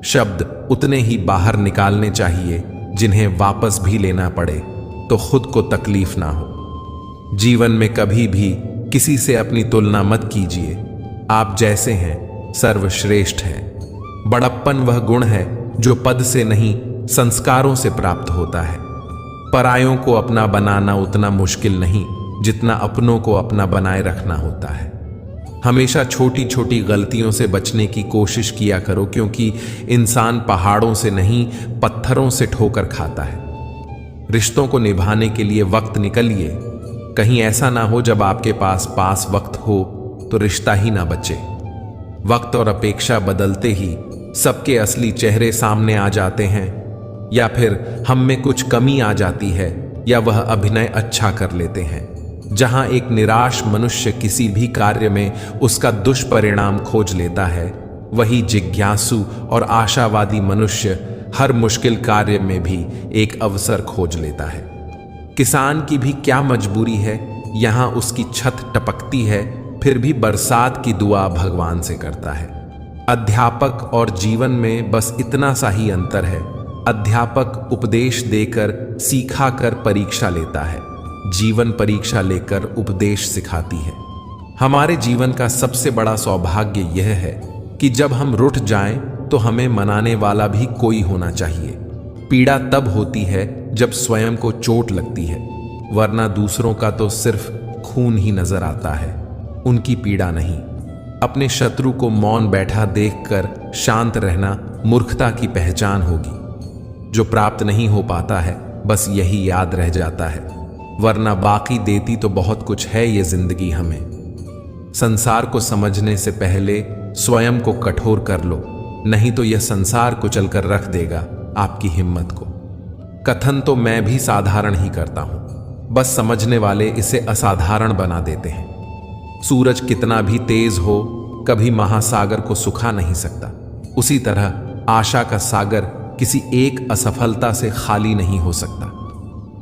शब्द उतने ही बाहर निकालने चाहिए जिन्हें वापस भी लेना पड़े तो खुद को तकलीफ ना हो। जीवन में कभी भी किसी से अपनी तुलना मत कीजिए। आप जैसे हैं सर्वश्रेष्ठ हैं। बड़प्पन वह गुण है जो पद से नहीं संस्कारों से प्राप्त होता है। परायों को अपना बनाना उतना मुश्किल नहीं जितना अपनों को अपना बनाए रखना होता है। हमेशा छोटी छोटी गलतियों से बचने की कोशिश किया करो, क्योंकि इंसान पहाड़ों से नहीं पत्थरों से ठोकर खाता है। रिश्तों को निभाने के लिए वक्त निकालिए। कहीं ऐसा ना हो जब आपके पास वक्त हो तो रिश्ता ही ना बचे। वक्त और अपेक्षा बदलते ही सबके असली चेहरे सामने आ जाते हैं, या फिर हम में कुछ कमी आ जाती है, या वह अभिनय अच्छा कर लेते हैं। जहां एक निराश मनुष्य किसी भी कार्य में उसका दुष्परिणाम खोज लेता है, वही जिज्ञासु और आशावादी मनुष्य हर मुश्किल कार्य में भी एक अवसर खोज लेता है। किसान की भी क्या मजबूरी है, यहां उसकी छत टपकती है फिर भी बरसात की दुआ भगवान से करता है। अध्यापक और जीवन में बस इतना सा ही अंतर है। अध्यापक उपदेश देकर सीखा कर परीक्षा लेता है, जीवन परीक्षा लेकर उपदेश सिखाती है। हमारे जीवन का सबसे बड़ा सौभाग्य यह है कि जब हम रुठ जाएं तो हमें मनाने वाला भी कोई होना चाहिए। पीड़ा तब होती है जब स्वयं को चोट लगती है, वरना दूसरों का तो सिर्फ खून ही नजर आता है, उनकी पीड़ा नहीं। अपने शत्रु को मौन बैठा देखकर शांत रहना मूर्खता की पहचान होगी। जो प्राप्त नहीं हो पाता है बस यही याद रह जाता है, वरना बाकी देती तो बहुत कुछ है ये जिंदगी हमें। संसार को समझने से पहले स्वयं को कठोर कर लो, नहीं तो यह संसार कुचल कर रख देगा आपकी हिम्मत को। कथन तो मैं भी साधारण ही करता हूं, बस समझने वाले इसे असाधारण बना देते हैं। सूरज कितना भी तेज हो कभी महासागर को सुखा नहीं सकता, उसी तरह आशा का सागर किसी एक असफलता से खाली नहीं हो सकता।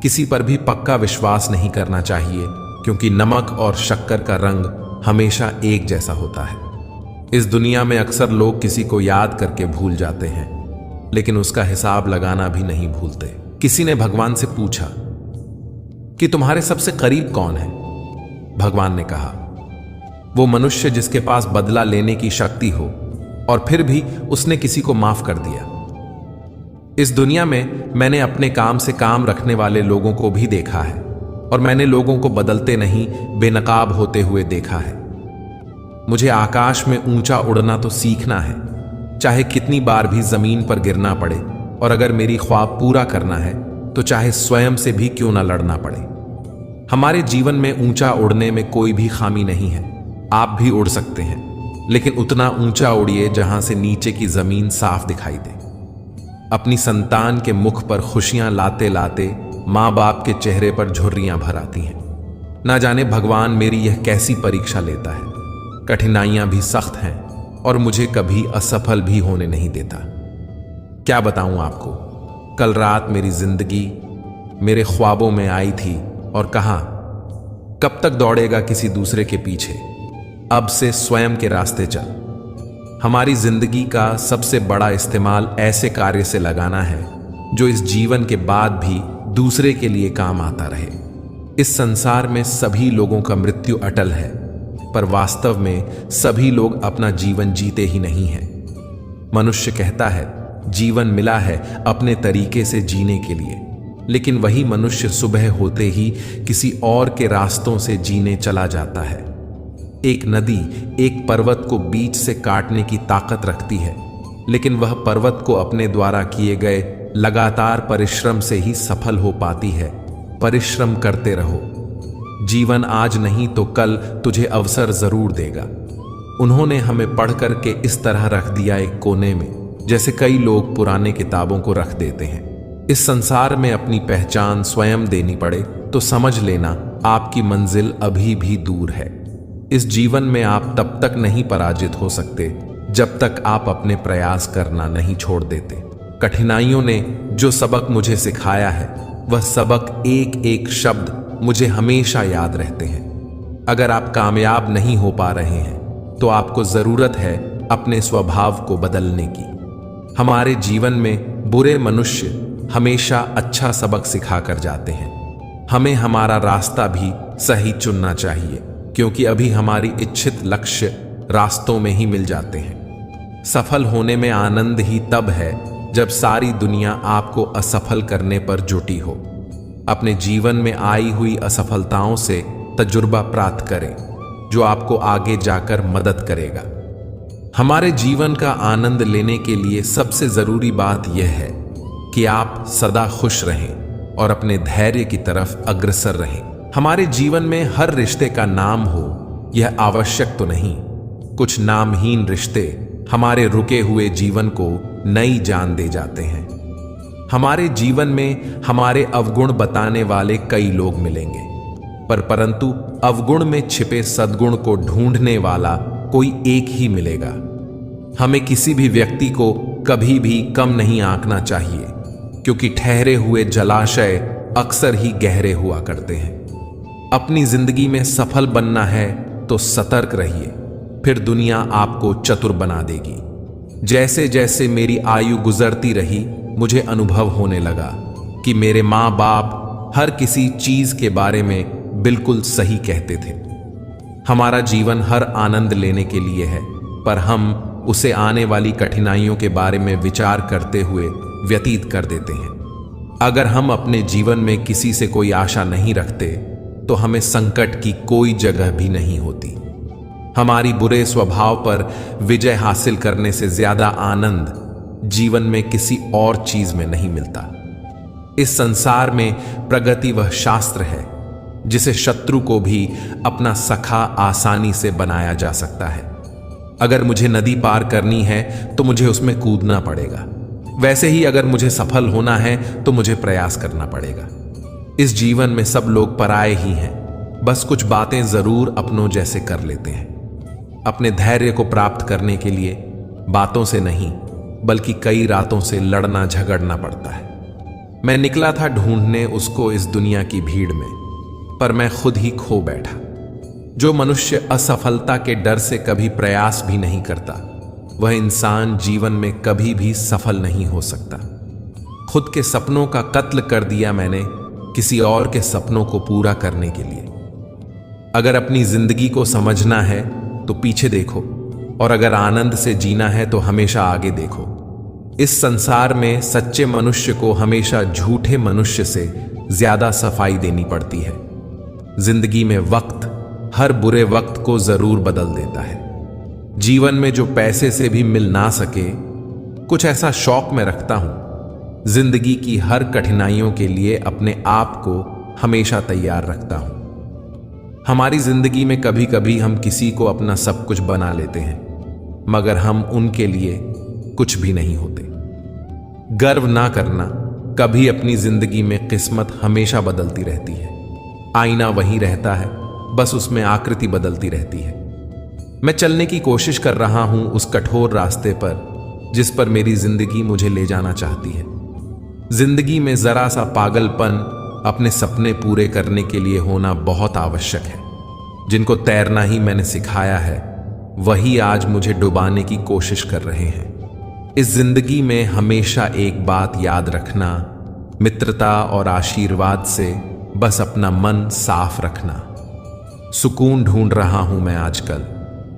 किसी पर भी पक्का विश्वास नहीं करना चाहिए, क्योंकि नमक और शक्कर का रंग हमेशा एक जैसा होता है। इस दुनिया में अक्सर लोग किसी को याद करके भूल जाते हैं, लेकिन उसका हिसाब लगाना भी नहीं भूलते। किसी ने भगवान से पूछा कि तुम्हारे सबसे करीब कौन है? भगवान ने कहा, वो मनुष्य जिसके पास बदला लेने की शक्ति हो और फिर भी उसने किसी को माफ कर दिया। इस दुनिया में मैंने अपने काम से काम रखने वाले लोगों को भी देखा है, और मैंने लोगों को बदलते नहीं बेनकाब होते हुए देखा है। मुझे आकाश में ऊंचा उड़ना तो सीखना है, चाहे कितनी बार भी जमीन पर गिरना पड़े, और अगर मेरी ख्वाब पूरा करना है तो चाहे स्वयं से भी क्यों ना लड़ना पड़े। हमारे जीवन में ऊंचा उड़ने में कोई भी खामी नहीं है। आप भी उड़ सकते हैं, लेकिन उतना ऊंचा उड़िए जहां से नीचे की जमीन साफ दिखाई दे। अपनी संतान के मुख पर खुशियां लाते लाते माँ बाप के चेहरे पर झुर्रियां भर आती हैं। ना जाने भगवान मेरी यह कैसी परीक्षा लेता है। कठिनाइयां भी सख्त हैं और मुझे कभी असफल भी होने नहीं देता। क्या बताऊं आपको, कल रात मेरी जिंदगी मेरे ख्वाबों में आई थी और कहा, कब तक दौड़ेगा किसी दूसरे के पीछे, अब से स्वयं के रास्ते चल। हमारी जिंदगी का सबसे बड़ा इस्तेमाल ऐसे कार्य से लगाना है जो इस जीवन के बाद भी दूसरे के लिए काम आता रहे। इस संसार में सभी लोगों का मृत्यु अटल है, पर वास्तव में सभी लोग अपना जीवन जीते ही नहीं हैं। मनुष्य कहता है जीवन मिला है अपने तरीके से जीने के लिए, लेकिन वही मनुष्य सुबह होते ही किसी और के रास्तों से जीने चला जाता है। एक नदी एक पर्वत को बीच से काटने की ताकत रखती है, लेकिन वह पर्वत को अपने द्वारा किए गए लगातार परिश्रम से ही सफल हो पाती है। परिश्रम करते रहो, जीवन आज नहीं तो कल तुझे अवसर जरूर देगा। उन्होंने हमें पढ़कर के इस तरह रख दिया एक कोने में, जैसे कई लोग पुराने किताबों को रख देते हैं। इस संसार में अपनी पहचान स्वयं देनी पड़े तो समझ लेना आपकी मंजिल अभी भी दूर है। इस जीवन में आप तब तक नहीं पराजित हो सकते जब तक आप अपने प्रयास करना नहीं छोड़ देते। कठिनाइयों ने जो सबक मुझे सिखाया है, वह सबक एक एक शब्द मुझे हमेशा याद रहते हैं। अगर आप कामयाब नहीं हो पा रहे हैं तो आपको जरूरत है अपने स्वभाव को बदलने की। हमारे जीवन में बुरे मनुष्य हमेशा अच्छा सबक सिखा कर जाते हैं। हमें हमारा रास्ता भी सही चुनना चाहिए, क्योंकि अभी हमारी इच्छित लक्ष्य रास्तों में ही मिल जाते हैं। सफल होने में आनंद ही तब है जब सारी दुनिया आपको असफल करने पर जुटी हो। अपने जीवन में आई हुई असफलताओं से तजुर्बा प्राप्त करें, जो आपको आगे जाकर मदद करेगा। हमारे जीवन का आनंद लेने के लिए सबसे जरूरी बात यह है कि आप सदा खुश रहें और अपने धैर्य की तरफ अग्रसर रहें। हमारे जीवन में हर रिश्ते का नाम हो यह आवश्यक तो नहीं। कुछ नामहीन रिश्ते हमारे रुके हुए जीवन को नई जान दे जाते हैं। हमारे जीवन में हमारे अवगुण बताने वाले कई लोग मिलेंगे, परंतु अवगुण में छिपे सद्गुण को ढूंढने वाला कोई एक ही मिलेगा। हमें किसी भी व्यक्ति को कभी भी कम नहीं आंकना चाहिए, क्योंकि ठहरे हुए जलाशय अक्सर ही गहरे हुआ करते हैं। अपनी जिंदगी में सफल बनना है तो सतर्क रहिए, फिर दुनिया आपको चतुर बना देगी। जैसे जैसे मेरी आयु गुजरती रही, मुझे अनुभव होने लगा कि मेरे माँ बाप हर किसी चीज के बारे में बिल्कुल सही कहते थे। हमारा जीवन हर आनंद लेने के लिए है, पर हम उसे आने वाली कठिनाइयों के बारे में विचार करते हुए व्यतीत कर देते हैं। अगर हम अपने जीवन में किसी से कोई आशा नहीं रखते तो हमें संकट की कोई जगह भी नहीं होती। हमारी बुरे स्वभाव पर विजय हासिल करने से ज्यादा आनंद जीवन में किसी और चीज में नहीं मिलता। इस संसार में प्रगति वह शास्त्र है जिसे शत्रु को भी अपना सखा आसानी से बनाया जा सकता है। अगर मुझे नदी पार करनी है तो मुझे उसमें कूदना पड़ेगा। वैसे ही अगर मुझे सफल होना है तो मुझे प्रयास करना पड़ेगा। इस जीवन में सब लोग पराये ही हैं, बस कुछ बातें जरूर अपनों जैसे कर लेते हैं। अपने धैर्य को प्राप्त करने के लिए बातों से नहीं बल्कि कई रातों से लड़ना झगड़ना पड़ता है। मैं निकला था ढूंढने उसको इस दुनिया की भीड़ में, पर मैं खुद ही खो बैठा। जो मनुष्य असफलता के डर से कभी प्रयास भी नहीं करता, वह इंसान जीवन में कभी भी सफल नहीं हो सकता। खुद के सपनों का कत्ल कर दिया मैंने किसी और के सपनों को पूरा करने के लिए। अगर अपनी जिंदगी को समझना है तो पीछे देखो, और अगर आनंद से जीना है तो हमेशा आगे देखो। इस संसार में सच्चे मनुष्य को हमेशा झूठे मनुष्य से ज्यादा सफाई देनी पड़ती है। जिंदगी में वक्त हर बुरे वक्त को जरूर बदल देता है। जीवन में जो पैसे से भी मिल ना सके, कुछ ऐसा शौक मैं रखता हूं। जिंदगी की हर कठिनाइयों के लिए अपने आप को हमेशा तैयार रखता हूं। हमारी जिंदगी में कभी कभी हम किसी को अपना सब कुछ बना लेते हैं, मगर हम उनके लिए कुछ भी नहीं होते। गर्व ना करना, कभी अपनी जिंदगी में किस्मत हमेशा बदलती रहती है। आईना वहीं रहता है, बस उसमें आकृति बदलती रहती है। मैं चलने की कोशिश कर रहा हूं उस कठोर रास्ते पर जिस पर मेरी जिंदगी मुझे ले जाना चाहती है। जिंदगी में जरा सा पागलपन अपने सपने पूरे करने के लिए होना बहुत आवश्यक है। जिनको तैरना ही मैंने सिखाया है, वही आज मुझे डुबाने की कोशिश कर रहे हैं। इस जिंदगी में हमेशा एक बात याद रखना, मित्रता और आशीर्वाद से बस अपना मन साफ रखना। सुकून ढूंढ रहा हूं मैं आजकल।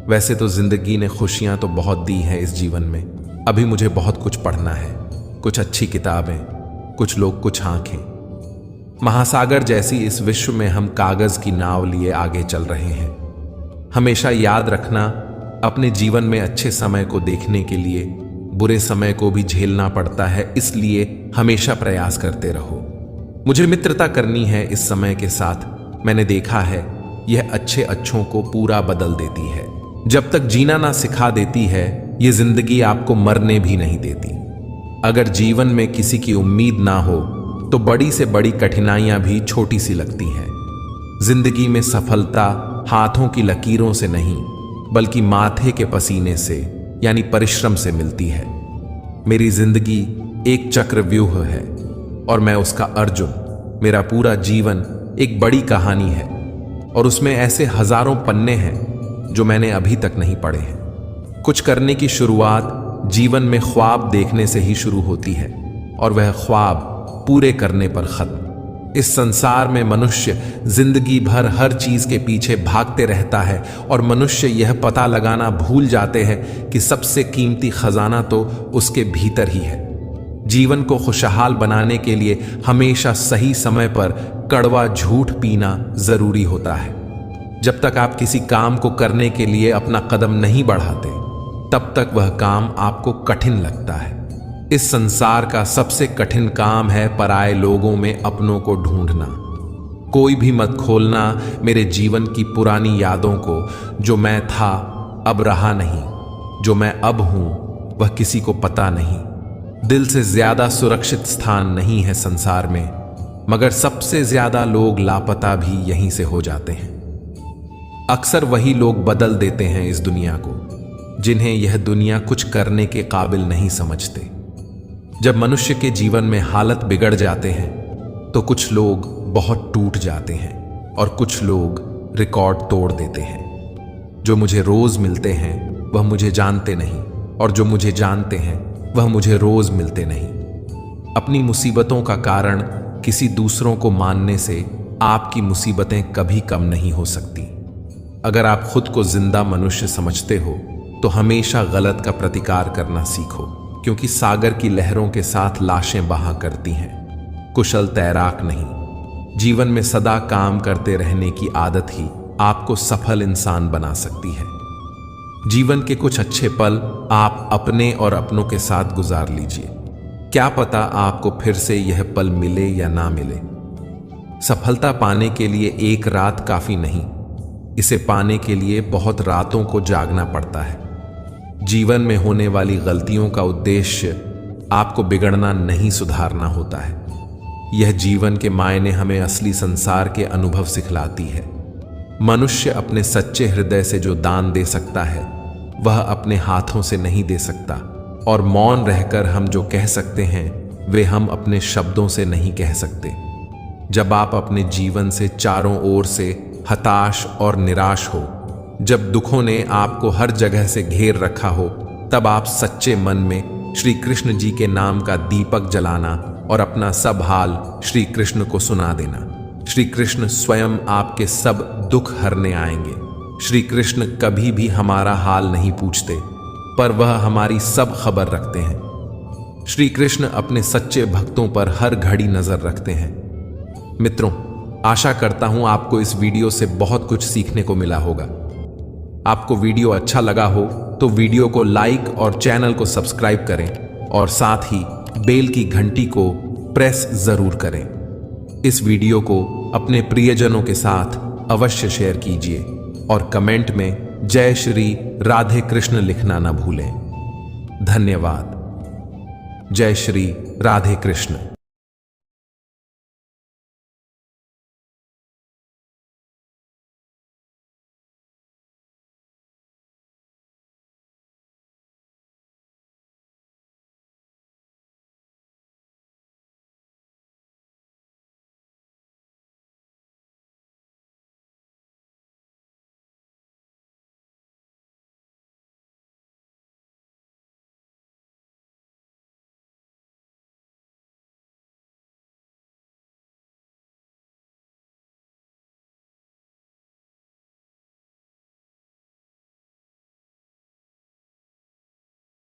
वैसे तो जिंदगी ने खुशियां तो बहुत दी है इस जीवन में। अभी मुझे बहुत कुछ पढ़ना है, कुछ अच्छी किताबें, कुछ लोग, कुछ आंखें। महासागर जैसी इस विश्व में हम कागज की नाव लिए आगे चल रहे हैं। हमेशा याद रखना, अपने जीवन में अच्छे समय को देखने के लिए बुरे समय को भी झेलना पड़ता है, इसलिए हमेशा प्रयास करते रहो। मुझे मित्रता करनी है इस समय के साथ। मैंने देखा है यह अच्छे अच्छों को पूरा बदल देती है। जब तक जीना ना सिखा देती है, यह जिंदगी आपको मरने भी नहीं देती। अगर जीवन में किसी की उम्मीद ना हो तो बड़ी से बड़ी कठिनाइयां भी छोटी सी लगती हैं। जिंदगी में सफलता हाथों की लकीरों से नहीं बल्कि माथे के पसीने से यानी परिश्रम से मिलती है। मेरी जिंदगी एक चक्रव्यूह है और मैं उसका अर्जुन। मेरा पूरा जीवन एक बड़ी कहानी है और उसमें ऐसे हजारों पन्ने हैं जो मैंने अभी तक नहीं पढ़े हैं। कुछ करने की शुरुआत जीवन में ख्वाब देखने से ही शुरू होती है और वह ख्वाब पूरे करने पर खत्म। इस संसार में मनुष्य जिंदगी भर हर चीज के पीछे भागते रहता है और मनुष्य यह पता लगाना भूल जाते हैं कि सबसे कीमती खजाना तो उसके भीतर ही है। जीवन को खुशहाल बनाने के लिए हमेशा सही समय पर कड़वा झूठ पीना जरूरी होता है। जब तक आप किसी काम को करने के लिए अपना कदम नहीं बढ़ाते, तब तक वह काम आपको कठिन लगता है। इस संसार का सबसे कठिन काम है पराये लोगों में अपनों को ढूंढना। कोई भी मत खोलना मेरे जीवन की पुरानी यादों को। जो मैं था अब रहा नहीं, जो मैं अब हूं वह किसी को पता नहीं। दिल से ज्यादा सुरक्षित स्थान नहीं है संसार में, मगर सबसे ज्यादा लोग लापता भी यहीं से हो जाते हैं। अक्सर वही लोग बदल देते हैं इस दुनिया को जिन्हें यह दुनिया कुछ करने के काबिल नहीं समझते। जब मनुष्य के जीवन में हालत बिगड़ जाते हैं तो कुछ लोग बहुत टूट जाते हैं और कुछ लोग रिकॉर्ड तोड़ देते हैं। जो मुझे रोज मिलते हैं वह मुझे जानते नहीं और जो मुझे जानते हैं वह मुझे रोज मिलते नहीं। अपनी मुसीबतों का कारण किसी दूसरों को मानने से आपकी मुसीबतें कभी कम नहीं हो सकती। अगर आप खुद को जिंदा मनुष्य समझते हो तो हमेशा गलत का प्रतिकार करना सीखो, क्योंकि सागर की लहरों के साथ लाशें बहा करती हैं, कुशल तैराक नहीं। जीवन में सदा काम करते रहने की आदत ही आपको सफल इंसान बना सकती है। जीवन के कुछ अच्छे पल आप अपने और अपनों के साथ गुजार लीजिए। क्या पता आपको फिर से यह पल मिले या ना मिले। सफलता पाने के लिए एक रात काफी नहीं, इसे पाने के लिए बहुत रातों को जागना पड़ता है। जीवन में होने वाली गलतियों का उद्देश्य आपको बिगड़ना नहीं, सुधारना होता है। यह जीवन के मायने हमें असली संसार के अनुभव सिखलाती है। मनुष्य अपने सच्चे हृदय से जो दान दे सकता है वह अपने हाथों से नहीं दे सकता, और मौन रहकर हम जो कह सकते हैं वे हम अपने शब्दों से नहीं कह सकते। जब आप अपने जीवन से चारों ओर से हताश और निराश हो, जब दुखों ने आपको हर जगह से घेर रखा हो, तब आप सच्चे मन में श्री कृष्ण जी के नाम का दीपक जलाना और अपना सब हाल श्री कृष्ण को सुना देना। श्री कृष्ण स्वयं आपके सब दुख हरने आएंगे। श्री कृष्ण कभी भी हमारा हाल नहीं पूछते, पर वह हमारी सब खबर रखते हैं। श्री कृष्ण अपने सच्चे भक्तों पर हर घड़ी नजर रखते हैं। मित्रों, आशा करता हूं आपको इस वीडियो से बहुत कुछ सीखने को मिला होगा। आपको वीडियो अच्छा लगा हो तो वीडियो को लाइक और चैनल को सब्सक्राइब करें, और साथ ही बेल की घंटी को प्रेस जरूर करें। इस वीडियो को अपने प्रियजनों के साथ अवश्य शेयर कीजिए और कमेंट में जय श्री राधे कृष्ण लिखना न भूलें। धन्यवाद। जय श्री राधे कृष्ण।